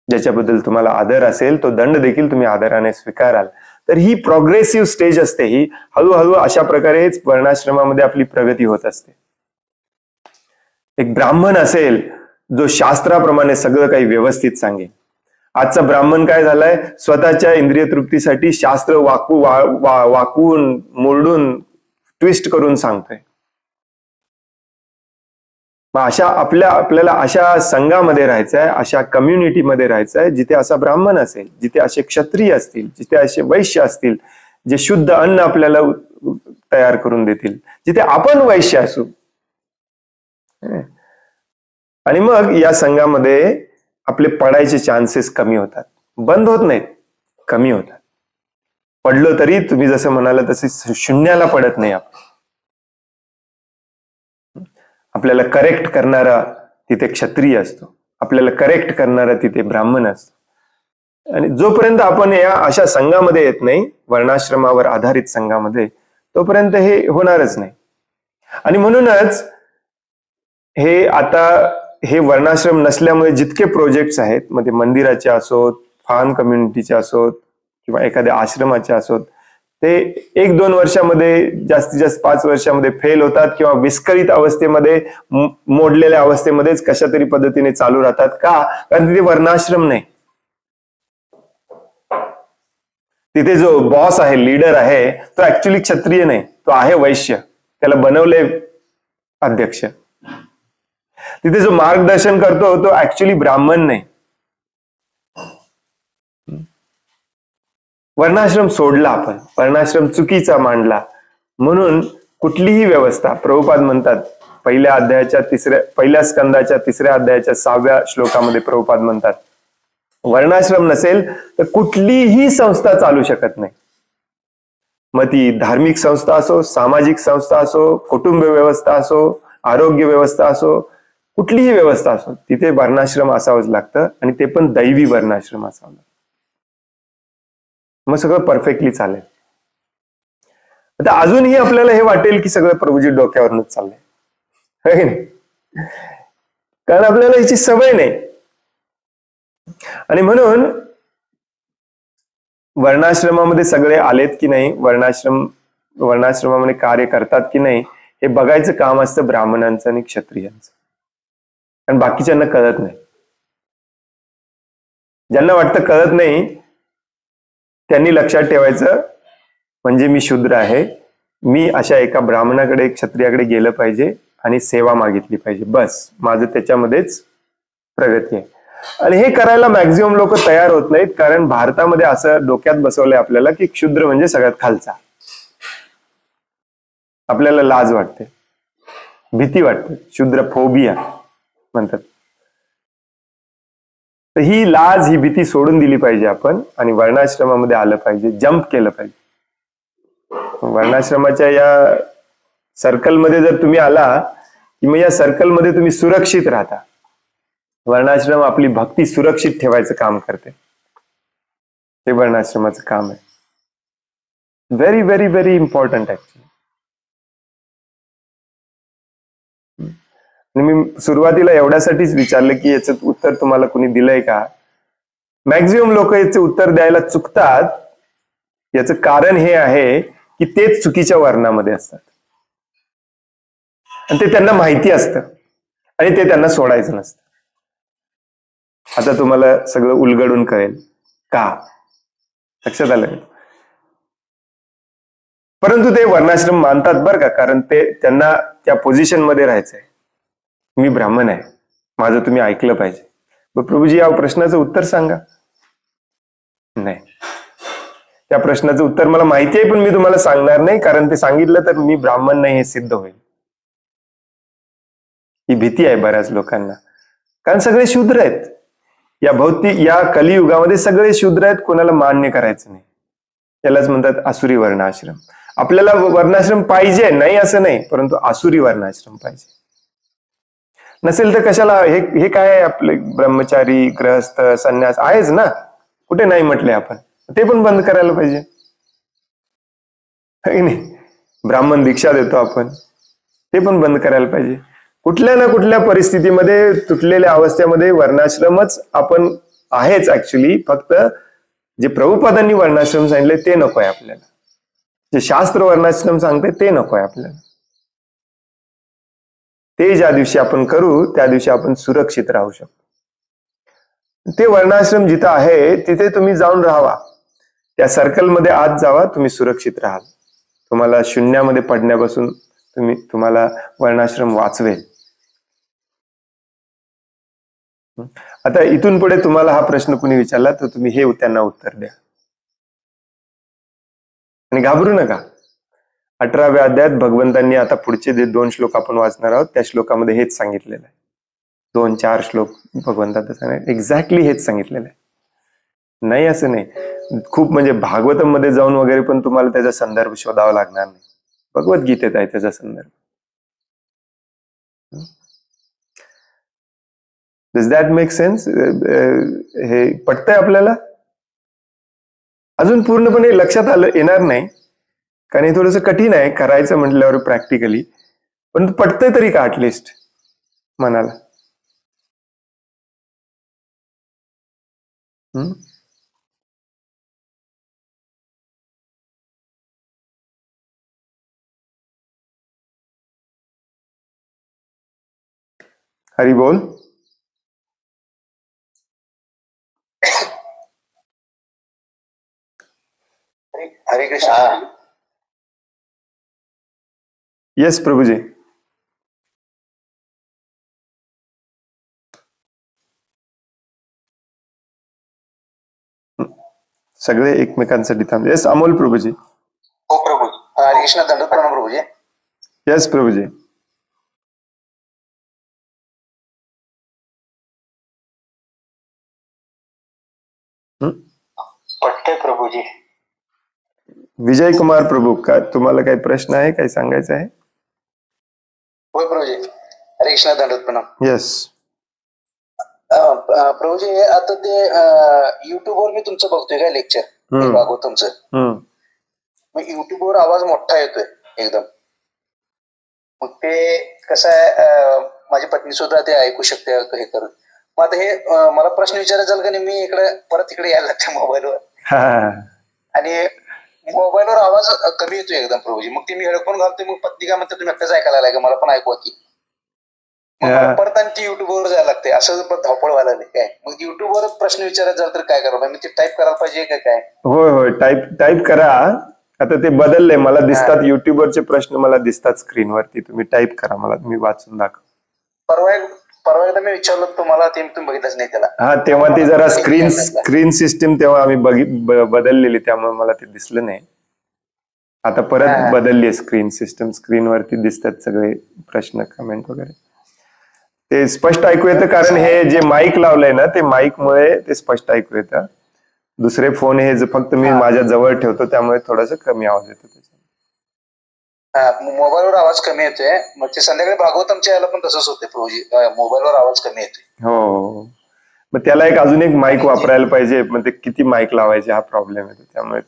S1: ज्याच्याबद्दल तुम्हाला आदर असेल तो दंड देखील तुम्ही आदराने स्वीकाराल. तर ही प्रोग्रेसिव्ह स्टेज असते. ही हळूहळू अशा प्रकारेच वर्णाश्रमामध्ये आपली प्रगती होत असते. एक ब्राह्मण असेल जो शास्त्राप्रमाणे सगळं काही व्यवस्थित सांगेल. आजचा ब्राह्मण काय झालाय? स्वतःच्या इंद्रिय तृप्तीसाठी शास्त्र वाकवून मोरडून ट्विस्ट करून सांगतोय. मग आपल्याला अशा संघामध्ये राहायचं आहे, अशा कम्युनिटीमध्ये राहायचं आहे जिथे असा ब्राह्मण असेल, जिथे असे क्षत्रिय असतील, जिथे असे वैश्य असतील, जे शुद्ध अन्न आपल्याला तयार करून देतील, जिथे आपण वैश्य असू. आणि मग या संघामध्ये आपले पडायचे चान्सेस कमी होतात. बंद होत नाहीत, कमी होतात. पडलो तरी तुम्ही जसं म्हणाला तसे शून्याला पडत नाही. आपल्याला करेक्ट करणारा तिथे क्षत्रिय असतो, आपल्याला करेक्ट करणारा तिथे ब्राह्मण असतो. आणि जोपर्यंत आपण या अशा संघामध्ये येत नाही, वर्णाश्रमावर आधारित संघामध्ये, तोपर्यंत हे होणारच नाही. आणि म्हणूनच हे वर्णाश्रम नसल्यामुळे जितके प्रोजेक्ट्स आहेत, म्हणजे मंदिराचे असोत, फार्म कम्युनिटीचे असोत किंवा एखाद्या आश्रमाचे असोत, ते 1-2 वर्षामध्ये, जास्तीत जास्त 5 वर्षामध्ये फेल होतात किंवा विस्कळीत अवस्थेमध्ये, मोडलेल्या अवस्थेमध्येच कशा तरी पद्धतीने चालू राहतात. का? कारण तिथे वर्णाश्रम नाही. तिथे जो बॉस आहे, लीडर आहे, तो ऍक्च्युली क्षत्रिय नाही, तो आहे वैश्य. त्याला बनवले अध्यक्ष. तिथे जो मार्गदर्शन करतो तो ऍक्च्युली ब्राह्मण नाही. वर्णाश्रम सोडला आपण, वर्णाश्रम चुकीचा मांडला. म्हणून कुठलीही व्यवस्था, प्रभुपाद म्हणतात पहिल्या स्कंदाच्या 3ऱ्या अध्यायाच्या 6व्या श्लोकामध्ये प्रभुपाद म्हणतात, वर्णाश्रम नसेल तर कुठलीही संस्था चालू शकत नाही. मग ती धार्मिक संस्था असो, सामाजिक संस्था असो, कुटुंब व्यवस्था असो, आरोग्य व्यवस्था असो, कुठलीही व्यवस्था असो, तिथे वर्णाश्रम असावंच लागतं. आणि ते पण दैवी वर्णाश्रम असावं लागतं. मग सगळं परफेक्टली चालेल. आता अजूनही आपल्याला हे वाटेल की सगळं प्रभूजी डोक्यावरूनच चाललंय, कारण आपल्याला याची सवय नाही. आणि म्हणून वर्णाश्रमामध्ये सगळे आलेत की नाही, वर्णाश्रमामध्ये कार्य करतात की नाही, हे बघायचं काम असतं ब्राह्मणांचं आणि क्षत्रियांचं. कारण बाकीच्यांना कळत नाही. ज्यांना वाटतं कळत नाही त्यांनी लक्षात ठेवायचं, म्हणजे मी शूद्र आहे, मी अशा एका ब्राह्मणाकडे, क्षत्रियाकडे गेलं पाहिजे आणि सेवा मागितली पाहिजे, बस माझं त्याच्यामध्येच प्रगती आहे. आणि हे करायला मॅक्झिमम लोक तयार होत नाहीत, कारण भारतामध्ये असं डोक्यात बसवलंय आपल्याला की शूद्र म्हणजे सगळ्यात खालचा. आपल्याला लाज वाटते, भीती वाटते, शूद्र फोबिया म्हणतात. तर ही लाज, ही भीती सोडून दिली पाहिजे आपण आणि वर्णाश्रमामध्ये आलं पाहिजे, जम्प केलं पाहिजे. वर्णाश्रमाच्या या सर्कलमध्ये जर तुम्ही आला की मग या सर्कलमध्ये तुम्ही सुरक्षित राहता. वर्णाश्रम आपली भक्ती सुरक्षित ठेवायचं काम करते. हे वर्णाश्रमाचं काम आहे. Very very very important actually. मी सुरुवातीला एवढ्यासाठीच विचारलं की याचं उत्तर तुम्हाला कोणी दिलंय का. मॅक्झिमम लोक याचे उत्तर द्यायला चुकतात. याचं कारण हे आहे की तेच चुकीच्या वर्णामध्ये असतात आणि ते त्यांना माहिती असतं आणि ते त्यांना सोडायचं नसतं. आता तुम्हाला सगळं उलगडून कळेल का. लक्षात आलं. परंतु ते वर्णाश्रम मानतात बरं का, कारण ते त्यांना त्या पोझिशन मध्ये राहायचंय. मी ब्राह्मण आहे, माझं तुम्ही ऐकलं पाहिजे. मग प्रभूजी या प्रश्नाचं उत्तर सांगा. नाही, त्या प्रश्नाचं उत्तर मला माहिती आहे पण मी तुम्हाला सांगणार नाही, कारण ते सांगितलं तर मी ब्राह्मण नाही हे सिद्ध होईल. ही भीती आहे बऱ्याच लोकांना, कारण सगळे शूद्र आहेत. या कलियुगामध्ये सगळे शूद्र आहेत, कोणाला मान्य करायचं नाही. यालाच म्हणतात आसुरी वर्णाश्रम. आपल्याला वर्णाश्रम पाहिजे नाही असं नाही, परंतु आसुरी वर्णाश्रम पाहिजे. नसेल तर कशाला हे काय आहे आपले ब्रह्मचारी ग्रहस्थ संन्यास आहेच ना, कुठे नाही म्हटले आपण. ते पण बंद करायला पाहिजे नाही. ब्राह्मण दीक्षा देतो आपण, ते पण बंद करायला पाहिजे. कुठल्या ना कुठल्या परिस्थितीमध्ये तुटलेल्या अवस्थेमध्ये वर्णाश्रमच आपण आहेच ऍक्च्युली. फक्त जे प्रभुपादांनी वर्णाश्रम सांगितले ते नकोय आपल्याला, जे शास्त्र वर्णाश्रम सांगते ते नकोय आपल्याला. ते ज्या दिवशी आपण करू त्या दिवशी आपण सुरक्षित राहू शकतो. ते वर्णाश्रम जिथं आहे तिथे तुम्ही जाऊन राहावा, त्या सर्कलमध्ये आत जावा, तुम्ही सुरक्षित राहाल. तुम्हाला शून्यामध्ये पडण्यापासून तुम्हाला वर्णाश्रम वाचवेल. आता इथून पुढे तुम्हाला हा प्रश्न कुणी विचारला तर तुम्ही हे त्यांना उत्तर द्या आणि घाबरू नका. 18व्या अध्यायात भगवंतांनी, आता पुढचे जे 2 श्लोक आपण वाचणार आहोत त्या श्लोकामध्ये हेच सांगितलेलं आहे. 2-4 श्लोक भगवंतांचं सांगितलं, एक्झॅक्टली हेच सांगितलेलं आहे. नाही असं नाही, खूप म्हणजे भागवतम मध्ये जाऊन वगैरे पण तुम्हाला त्याचा संदर्भ शोधावा लागणार नाही. भगवद्गीतेत आहे त्याचा संदर्भ. Does that make sense. हे पटतंय आपल्याला. अजून पूर्णपणे लक्षात येणार नाही, कारण हे थोडंसं कठीण आहे करायचं म्हटल्यावर प्रॅक्टिकली, पण पटतंय तरी का ऍटलिस्ट मनाला. हरी बोल.
S4: हरे कृष्ण.
S1: येस प्रभूजी. सगळे एकमेकांसाठी थांबले. येस अमोल प्रभूजी.
S4: हो प्रभूजी. हरे कृष्ण. दंडवत प्रणाम प्रभूजी.
S1: येस प्रभूजी.
S4: पटतंय प्रभूजी.
S1: विजय कुमार प्रभू, का तुम्हाला काही प्रश्न आहे, काही सांगायचं आहे?
S4: होय प्रभूजी. हरे कृष्ण. दंडवत प्रणाम.
S1: येस
S4: प्रभूजी, आता ते युट्यूबवर मी तुमचं बघतोय काय लेक्चर भागवतमचं. मग युट्यूबवर आवाज मोठा येतोय एकदम. मग ते कसं आहे, माझी पत्नी सुद्धा ते ऐकू शकते हे करून. मग आता हे मला प्रश्न विचारायचा झाला का नाही, मी परत इकडे यायला लागतं मोबाईलवर, आणि मोबाईलवर आवाज कमी येतोय एकदम प्रभूजी. मग ते मी हेडफोन घालतोय, मग पत्नी काय म्हणते तुम्ही एकटाच ऐकायला लागला, मला पण ऐकवा की. परत आणि ती युट्यूबवर जायला लागते, असं धावपळ व्हायला लागले काय. मग युट्यूबवर प्रश्न विचारायचा झाला तर काय करावं, मी ते टाईप करायला पाहिजे का काय?
S1: होय होय, टाईप करा. आता ते बदललंय, मला दिसतात युट्यूबवरचे प्रश्न, मला दिसतात स्क्रीनवरती. तुम्ही टाईप करा, मला मी वाचून दाखव.
S4: परवा एकदा मी विचारलं तुम्हाला, ते तुम्ही बघितलंच नाही त्याला.
S1: हा, तेव्हा ते जरा स्क्रीन सिस्टीम तेव्हा आम्ही बदललेली, त्यामुळे मला ते दिसलं नाही. आता परत बदलली स्क्रीन सिस्टम, स्क्रीनवरती दिसतात सगळे प्रश्न, कमेंट वगैरे. ते स्पष्ट ऐकू येतं, कारण हे जे माईक लावलंय ना, ते माईक मुळे ते स्पष्ट ऐकू येतं. दुसरे फोन हे फक्त मी माझ्या जवळ ठेवतो, त्यामुळे थोडासा कमी आवाज येतो त्याचा.
S4: मोबाईलवर आवाज कमी येतोय. मग ते संध्याकाळी भागवतमच्या याला पण तसंच होते प्रभूजी, मोबाईलवर आवाज कमी येतोय.
S1: हो. मग त्याला एक अजून एक माईक वापरायला पाहिजे, मग ते किती माईक लावायचे हा प्रॉब्लेम आहे, त्यामुळे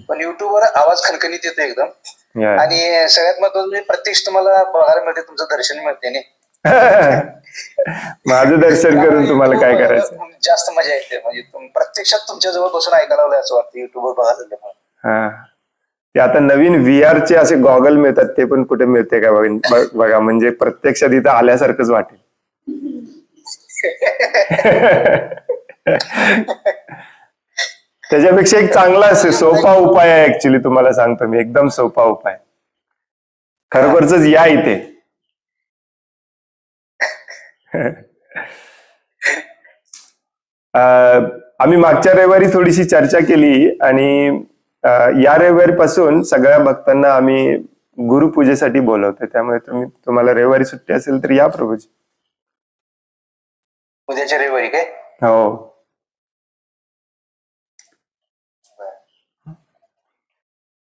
S5: पण युट्यूबवर आवाज खणखणीत येतो एकदम.
S1: या.
S5: आणि सगळ्यात महत्वाचं म्हणजे प्रत्यक्ष तुम्हाला बघायला मिळते, तुमचं दर्शन मिळते नाही.
S1: माझं दर्शन करून तुम्हाला काय करायचं.
S5: जास्त मजा येते, म्हणजे प्रत्यक्षात तुमच्या जवळ बसून ऐकायला लागलं असं वाटतं युट्यूबवर बघायला.
S1: हा, ते आता नवीन VR चे असे गॉगल मिळतात, ते पण कुठे मिळते का बघा, म्हणजे प्रत्यक्षात इथं आल्यासारखंच वाटेल. त्याच्यापेक्षा एक चांगला सोपा उपाय आहे, ऍक्च्युली तुम्हाला सांगतो मी, एकदम सोपा उपाय. खरोखरच या इथे. आम्ही मागच्या रविवारी थोडीशी चर्चा केली, आणि या रविवारीपासून सगळ्या भक्तांना आम्ही गुरुपूजेसाठी बोलवतो. त्यामुळे तुम्हाला रविवारी सुट्टी असेल तर या प्रभूजी.
S5: उद्याच्या रविवारी काय?
S1: हो.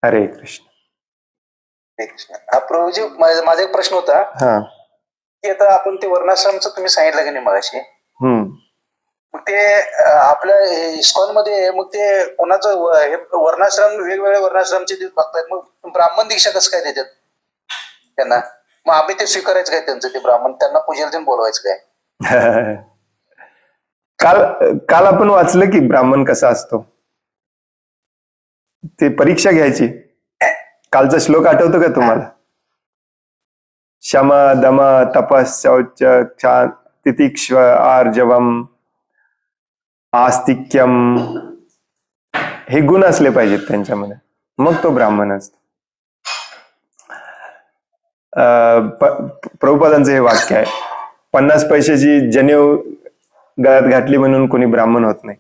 S1: हरे कृष्ण.
S5: हा प्रभूजी, माझा एक प्रश्न होता
S1: हा.
S5: की आता आपण ते वर्णाश्रमचं तुम्ही सांगितलं की नाही मगाशी,
S1: हम्म.
S5: मग ते आपल्या इस्कॉन मध्ये मग ते कोणाचं वर्णाश्रम, वेगवेगळ्या वर्णाश्रमचे जे भक्त आहेत, मग ब्राह्मण दीक्षा कसं काय देतात त्यांना? मग आम्ही ते स्वीकारायचं काय त्यांचं, ते ब्राह्मण त्यांना पूजेला देऊन बोलवायचं काय?
S1: काल आपण वाचलं की ब्राह्मण कसा असतो, ते परीक्षा घ्यायची. कालचा श्लोक आठवतो का तुम्हाला? शम दम तपस शौच क्षांत तितिक्ष्व आर्जवम आस्तिक्यम, हे गुण असले पाहिजेत त्यांच्यामध्ये, मग तो ब्राह्मण असतो. प्रभुपादांचं हे वाक्य आहे, 50 पैशाची जनेऊ गळ्यात घातली म्हणून कोणी ब्राह्मण होत नाही.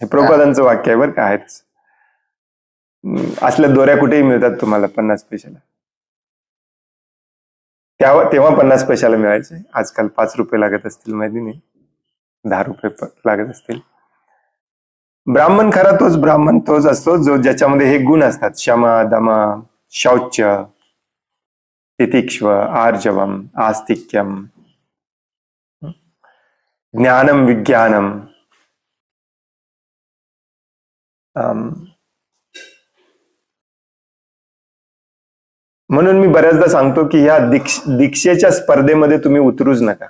S1: हे प्रभुपादांचं वाक्य आहे बरं का. आहेच असल्या दोऱ्या कुठेही मिळतात तुम्हाला 50 पैशाला. तेव्हा 50 पैशाला मिळायचे, आजकाल 5 रुपये लागत असतील, माहिती नाही, 10 रुपये लागत असतील. ब्राह्मण खरा तोच ब्राह्मण तोच असतो जो ज्याच्यामध्ये हे गुण असतात, शम दम शौच तितिक्ष्व आर्जवम आस्तिक्यम ज्ञानम विज्ञानम. म्हणून मी बऱ्याचदा सांगतो की ह्या दीक्षेच्या स्पर्धेमध्ये तुम्ही उतरूच नका.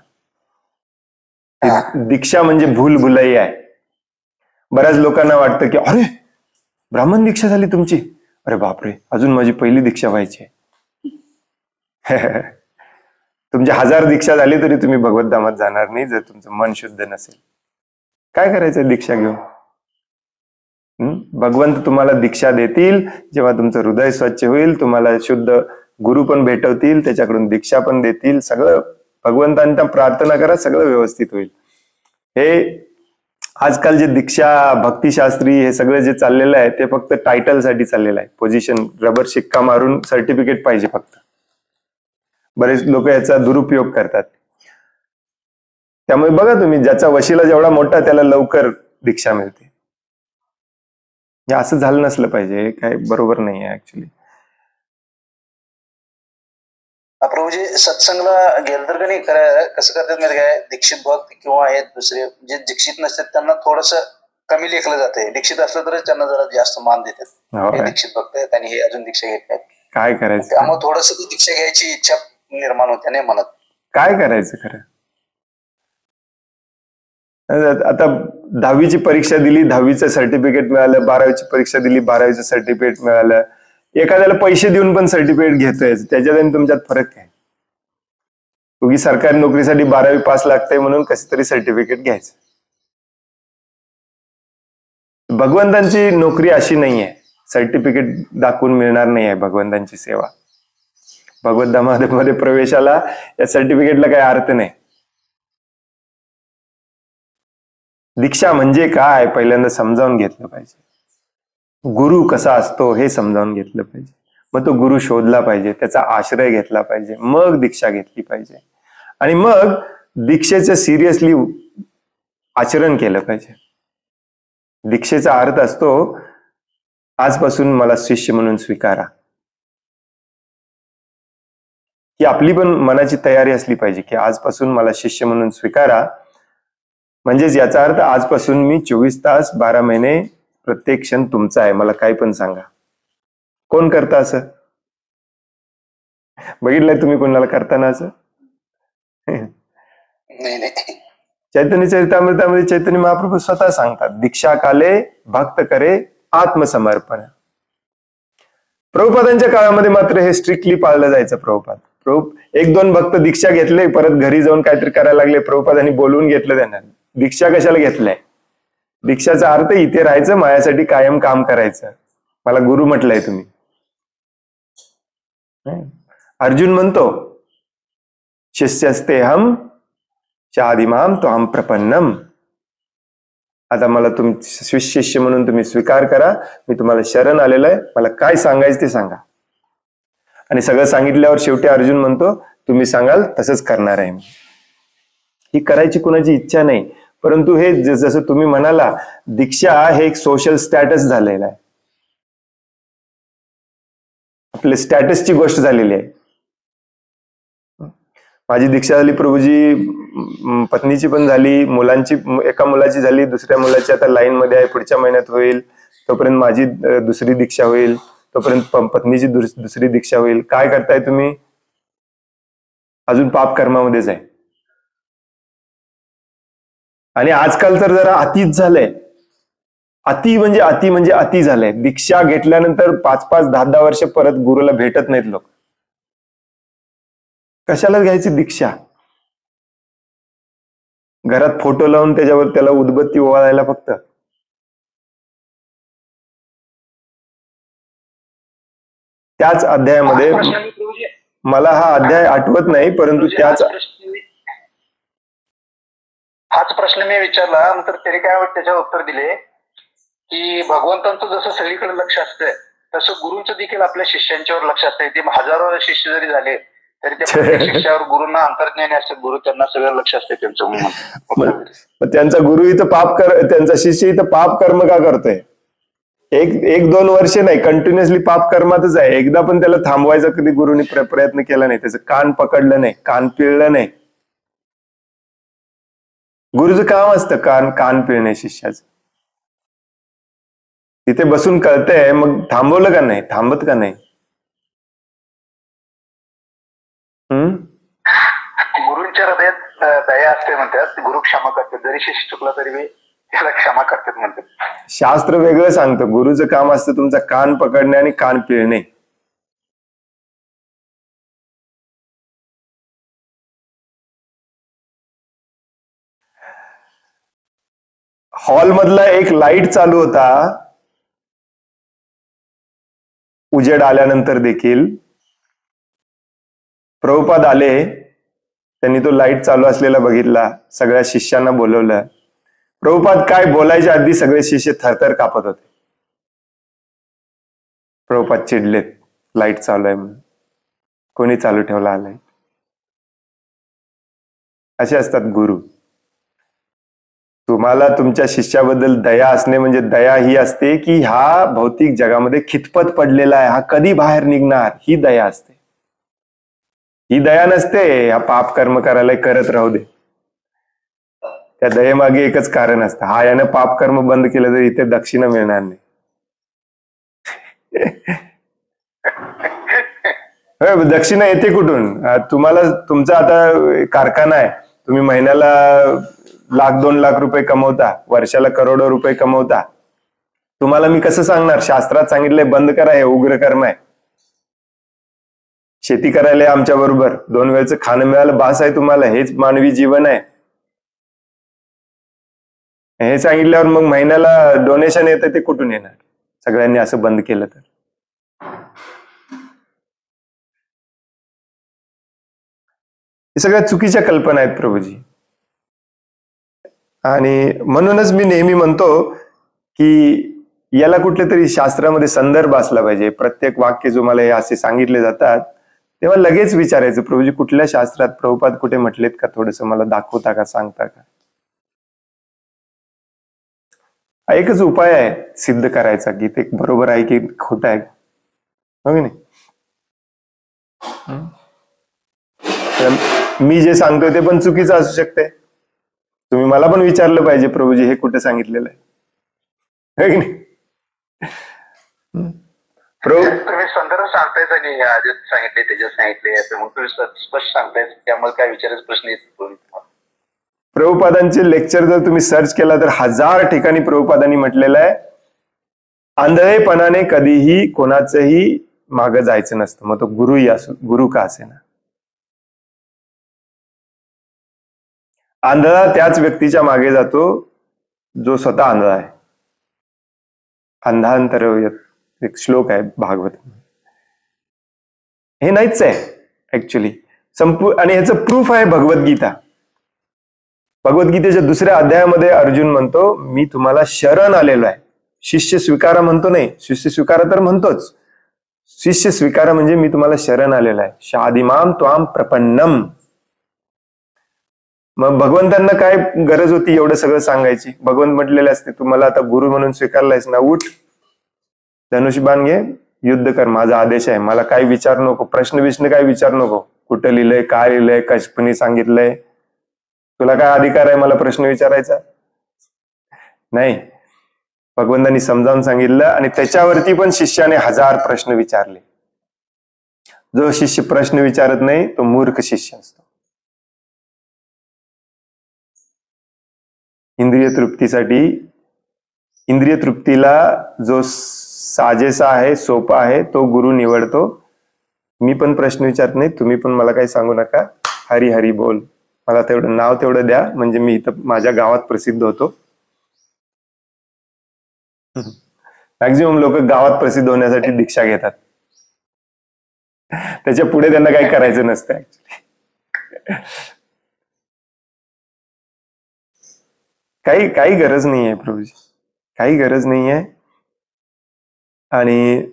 S1: दीक्षा म्हणजे भूलभुलई आहे. बऱ्याच लोकांना वाटतं की अरे ब्राह्मण दीक्षा झाली तुमची, अरे बापरे अजून माझी पहिली दीक्षा व्हायची. तुमची 1000 दीक्षा झाली तरी तुम्ही भगवत धामात जाणार नाही जर तुमचं मन शुद्ध नसेल. काय करायचं दीक्षा घेऊन? भगवंत तुम्हाला दीक्षा देतील जेव्हा तुमचं हृदय स्वच्छ होईल, तुम्हाला शुद्ध गुरु पण भेटवतील, त्याच्याकडून दीक्षा पण देतील. सगळं भगवंतांना प्रार्थना करा, सगळं व्यवस्थित होईल. हे आजकाल जे दीक्षा भक्तिशास्त्री हे सगळं जे चाललेलं आहे ते फक्त टायटल साठी चाललेलं आहे. पोझिशन, रबर शिक्का मारून सर्टिफिकेट पाहिजे फक्त. बरेच लोक याचा दुरुपयोग करतात. त्यामुळे बघा तुम्ही, ज्याचा वशिला जेवढा मोठा त्याला लवकर दीक्षा मिळते. हे असं झालं नसलं पाहिजे, काय बरोबर नाही आहे ऍक्च्युली.
S5: प्रभूजी सत्संगला गेलं तर का नाही, कसं करतात माहिती काय, दीक्षित भक्त किंवा आहेत दुसरे जे दीक्षित नसतात त्यांना थोडस कमी लेखलं जाते. दीक्षित असलं तरच त्यांना जरा जास्त मान देतात. हे दीक्षित भक्त आहेत आणि हे अजून दीक्षा घेत नाहीत.
S1: काय करायचं?
S5: त्यामुळे थोडस दीक्षा घ्यायची इच्छा निर्माण होते नाही म्हणत. काय
S1: करायचं खरं? आता 10वीची परीक्षा दिली, 10वीचं सर्टिफिकेट मिळालं, 12वीची परीक्षा दिली, 12वीचं सर्टिफिकेट मिळालं. एखाद्याला पैसे देऊन पण सर्टिफिकेट घेतोय, त्याच्यात आणि तुमच्यात फरक आहे. उगी सरकारी नोकरीसाठी 12वी पास लागते म्हणून कशी तरी सर्टिफिकेट घ्यायचं. भगवंतांची नोकरी अशी नाहीये, सर्टिफिकेट दाखवून मिळणार नाही आहे भगवंतांची सेवा. भगवत धामामध्ये प्रवेशाला या सर्टिफिकेटला काही अर्थ नाही. दीक्षा म्हणजे काय पहिल्यांदा समजावून घेतलं पाहिजे. गुरु कसा असतो हे समजावून घेतलं पाहिजे. मग तो गुरु शोधला पाहिजे, त्याचा आश्रय घेतला पाहिजे, मग दीक्षा घेतली पाहिजे. आणि मग दीक्षेचं सिरियसली आचरण केलं पाहिजे. दीक्षेचा अर्थ असतो आजपासून मला शिष्य म्हणून स्वीकारा, ही आपली पण मनाची तयारी असली पाहिजे की आजपासून मला शिष्य म्हणून स्वीकारा. म्हणजेच याचा अर्थ आजपासून मी 24 तास 12 महिने प्रत्येक क्षण तुमचा आहे, मला काही पण सांगा. कोण करता असं? बघितलंय तुम्ही कोणाला करताना असं?
S5: नाही नाही.
S1: चैतन्य चरितामृतामध्ये चैतन्य महाप्रभू स्वतः सांगतात, दीक्षा काले भक्त करे आत्मसमर्पण. प्रभुपादांच्या काळामध्ये मात्र हे स्ट्रिक्टली पाळलं जायचं. एक दोन भक्त दीक्षा घेतले, परत घरी जाऊन काहीतरी करायला लागले, प्रभुपादांनी बोलवून घेतलं त्यांना. दीक्षा कशाला घेतलंय? दीक्षाचा अर्थ इथे राहायचं, माझ्यासाठी कायम काम करायचं, मला गुरु म्हटलंय तुम्ही. अर्जुन म्हणतो शिष्यस्ते हम चादिमाम तो हम प्रपन्नम. आता मला शिष्य म्हणून तुम्ही स्वीकार करा, मी तुम्हाला शरण आलेलो आहे, मला काय सांगायचं ते सांगा. आणि सगळं सांगितल्यावर शेवटी अर्जुन म्हणतो तुम्ही सांगाल तसंच करणार आहे. ही करायची कुणाची इच्छा नाही, परंतु हे जसं तुम्ही म्हणाला, दीक्षा हे एक सोशल स्टॅटस झालेलं आहे, आपल्या स्टॅटसची गोष्ट झालेली आहे. माझी दीक्षा झाली प्रभूजी, पत्नीची पण झाली, मुलांची, एका मुलाची झाली, दुसऱ्या मुलाची आता लाईन मध्ये आहे, पुढच्या महिन्यात होईल, तोपर्यंत माझी दुसरी दीक्षा होईल, तोपर्यंत पत्नीची दुसरी दीक्षा होईल. काय करताय तुम्ही? अजून पाप कर्मामध्येच आहे. आणि आजकाल तर जरा अतिच झालंय, अति म्हणजे अति झालंय. दीक्षा घेतल्यानंतर 5-5, 10-10 वर्ष परत गुरुला भेटत नाहीत लोक. कशाला घ्यायची दीक्षा? घरात फोटो लावून त्याच्यावर त्याला उदबत्ती ओवाळायला फक्त. त्याच अध्यायामध्ये, मला हा अध्याय आठवत नाही, परंतु
S5: हाच प्रश्न मी विचारला, नंतर त्याने काय त्याच्यावर उत्तर दिले की भगवंतांचं जसं सगळीकडे लक्ष असतंय तसं गुरूंचं देखील आपल्या शिष्यांच्यावर लक्ष असतंय. ते हजारो शिष्य जरी झाले तरी त्या प्रत्येक शिष्यावर गुरूंना अंतर्ज्ञानी असतात, गुरु त्यांना सगळं लक्ष असते त्यांचं म्हणून.
S1: त्यांचा गुरु इथं त्यांचा शिष्य इथं पाप कर्म का करतोय? 1-2 वर्ष नाही, कंटिन्युअसली पाप कर्मातच आहे. एकदा पण त्याला थांबवायचा कधी गुरुनी प्रयत्न केला नाही, त्याचं कान पकडलं नाही, कान पिळलं नाही. गुरुचं काम असतं कान पिळणे शिष्याचं. तिथे बसून कळतंय, मग थांबवलं का नाही? थांबत का नाही?
S5: गुरुंच्या हृदयात दया असते म्हणतात, गुरु क्षमा करतात, जरी शिष्य चुकला तरी त्याला क्षमा करतात म्हणतात.
S1: शास्त्र वेगळं सांगतं, गुरुचं काम असतं तुमचा कान पकडणे आणि कान पिळणे. हॉल मधला एक लाईट चालू होता, उजेड आल्यानंतर देखील. प्रभुपाद आले, त्यांनी तो लाईट चालू असलेला बघितला, सगळ्या शिष्यांना बोलवलं. प्रभुपाद काय बोलायच्या आधी सगळे शिष्य थरथर कापत होते. प्रभुपाद चिडलेत, लाईट चालू आहे म्हणून, कोणी चालू ठेवला आलाय. असे असतात गुरु. तुम्हाला तुमच्या शिष्याबद्दल दया असणे म्हणजे दया ही असते की हा भौतिक जगामध्ये खितपत पडलेला आहे, हा कधी बाहेर निघणार, ही दया असते. ही दया नसते हा पाप कर्म करायला करत राहू दे. त्या दयेमागे एकच कारण असतं, हा यानं पाप कर्म बंद केलं तर इथे दक्षिणा मिळणार नाही. दक्षिणा येते कुठून? तुम्हाला तुमचा आता कारखाना आहे, तुम्ही महिन्याला 1,00,000-2 लाख रुपये कमवता, वर्षाला करोडो रुपये कमवता. तुम्हाला मी कसं सांगणार? शास्त्रात सांगितलंय बंद करा, हे उग्र कर्म आहे. शेती करायला आमच्या बरोबर, 2 वेळचं खाणं मिळालं बास आहे तुम्हाला, हेच मानवी जीवन आहे. हे सांगितल्यावर मग महिन्याला डोनेशन येतं ते कुठून येणार? सगळ्यांनी असं बंद केलं तर. हे सगळ्या चुकीच्या कल्पना आहेत प्रभूजी. आणि म्हणूनच मी नेहमी म्हणतो की याला कुठल्या तरी शास्त्रामध्ये संदर्भ असला पाहिजे. प्रत्येक वाक्य जो मला हे असे सांगितले जातात तेव्हा लगेच विचारायचं, प्रभूजी कुठल्या शास्त्रात प्रभुपाद कुठे म्हटलेत का? थोडंसं मला दाखवता का, सांगता का? हा एकच उपाय आहे सिद्ध करायचा की ते बरोबर आहे की खोटं आहे, हो की नाही? मी जे सांगतोय ते पण चुकीचं असू शकते. तुम्ही मला पण विचारलं पाहिजे प्रभूजी हे कुठे सांगितलेलं आहे की नाही. प्रभू
S5: तुम्ही संदर्भ सांगतायच आणि जे सांगितले त्याच्यात सांगितले मग तुम्ही स्पष्ट सांगताय त्यामुळे काय विचारायचा प्रश्न येतो.
S1: प्रभुपादांचे लेक्चर जर तुम्ही सर्च केला तर 1000 ठिकाणी प्रभुपादांनी म्हटलेलं आहे आंधळेपणाने कधीही कोणाचंही मागं जायचं नसतं, मग तो गुरुही असो, गुरु का असे ना. आंधळा त्याच व्यक्तीच्या मागे जातो जो स्वतः आंधळा आहे. अंधांतर एक श्लोक आहे भागवत, हे नाहीच आहे ऍक्च्युली आणि ह्याचं प्रूफ आहे भगवद्गीता. भगवद्गीतेच्या 2ऱ्या अध्यायामध्ये अर्जुन म्हणतो मी तुम्हाला शरण आलेलो आहे. शिष्य स्वीकारा म्हणतो नाही, शिष्य स्वीकारा तर म्हणतोच, शिष्य स्वीकारा म्हणजे मी तुम्हाला शरण आलेलो आहे. शादिमाम त्वाम प्रपन्नम. मग भगवंतांना काय गरज होती एवढं सगळं सांगायची. भगवंत म्हटलेले असते तुम्हाला आता गुरु म्हणून स्वीकारलायस ना, उठ धनुष्यबाण घे युद्ध कर, माझा आदेश आहे, मला काही विचार नको, प्रश्न काय विचार नको, कुठं लिहिलंय काय लिहिलंय कशपणी सांगितलंय, तुला काय अधिकार आहे मला प्रश्न विचारायचा नाही. भगवंतांनी समजावून सांगितलं आणि त्याच्यावरती पण शिष्याने 1000 प्रश्न विचारले. जो शिष्य प्रश्न विचारत नाही तो मूर्ख शिष्य असतो. इंद्रिय तृप्तीला जो साजेसा आहे सोपा आहे तो गुरु निवडतो. मी पण प्रश्न विचारत नाही, तुम्ही पण मला काही सांगू नका, हरी हरी बोल, मला तेवढं नाव तेवढं द्या म्हणजे मी इथं माझ्या गावात प्रसिद्ध होतो. मॅक्झिमम लोक गावात प्रसिद्ध होण्यासाठी दीक्षा घेतात, त्याच्या पुढे त्यांना काही करायचं नसतं ऍक्च्युली. काही गरज नाही आहे प्रभूजी, काही गरज नाही आहे. आणि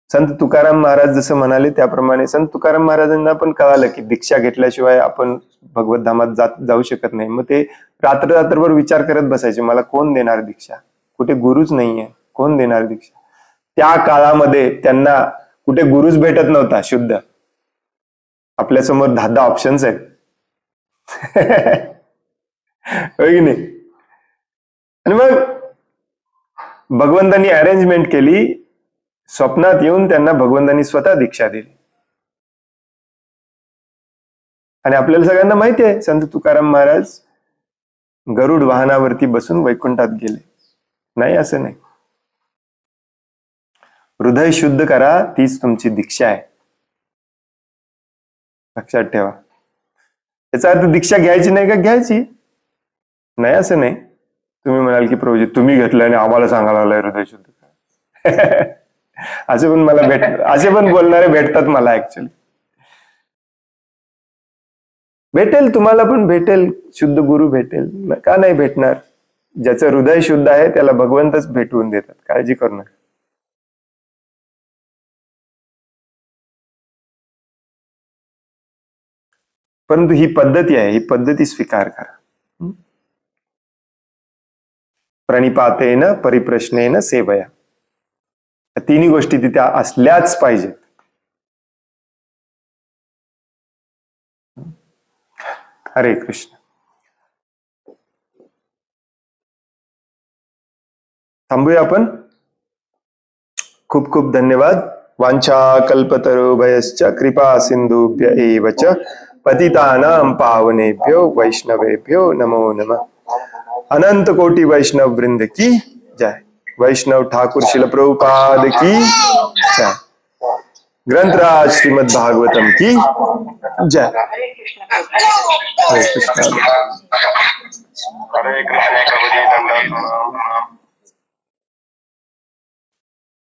S1: संत तुकाराम महाराज जसं म्हणाले त्याप्रमाणे संत तुकाराम महाराजांना पण कळालं की दीक्षा घेतल्याशिवाय आपण भगवत धामात जाऊ शकत नाही. मग ते रात्रभर विचार करत बसायचे मला कोण देणार दीक्षा, कुठे गुरुच नाहीये, कोण देणार दीक्षा. त्या काळामध्ये त्यांना कुठे गुरुच भेटत नव्हता शुद्ध. आपल्यासमोर 10 ऑप्शन्स आहेत होय की नाही. आणि मग भगवंतांनी अरेंजमेंट केली, स्वप्नात येऊन त्यांना भगवंतांनी स्वतः दीक्षा दिली. आणि आपल्याला सगळ्यांना माहिती आहे संत तुकाराम महाराज गरुड वाहनावरती बसून वैकुंठात गेले. नाही असं नाही. हृदय शुद्ध करा, तीच तुमची दीक्षा आहे, लक्षात ठेवा. याचा अर्थ दीक्षा घ्यायची नाही का, घ्यायची नाही असं नाही. तुम्ही म्हणाल की प्रभूजी तुम्ही घेतलं आणि आम्हाला सांगायला लागलाय हृदय शुद्ध करा असे पण मला असे पण बोलणारे भेटतात मला ऍक्च्युली. भेटेल तुम्हाला पण भेटेल, शुद्ध गुरु भेटेल, का नाही भेटणार. ज्याचं हृदय शुद्ध आहे त्याला भगवंतच भेटवून देतात, काळजी करू नका. परंतु ही पद्धती आहे, ही पद्धती स्वीकार करा. प्रणिपातेन परिप्रश्नेन सेवया, तिन्ही गोष्टी तिथे असल्याच पाहिजेत. हरे कृष्ण. थांबूया आपण. खूप खूप धन्यवाद. वांछा कल्पतरुभयश्च कृपा सिंधुभ्य एव च पतितानां पावनेभ्यो वैष्णवेभ्यो नमो नमः. अनंत कोटि वैष्णव वृंद की जय. वैष्णव ठाकुर शिल प्रभुपाद की जय. ग्रंथराज श्रीमद् भागवतम की जय. हरे कृष्ण.
S3: हरे कृष्ण.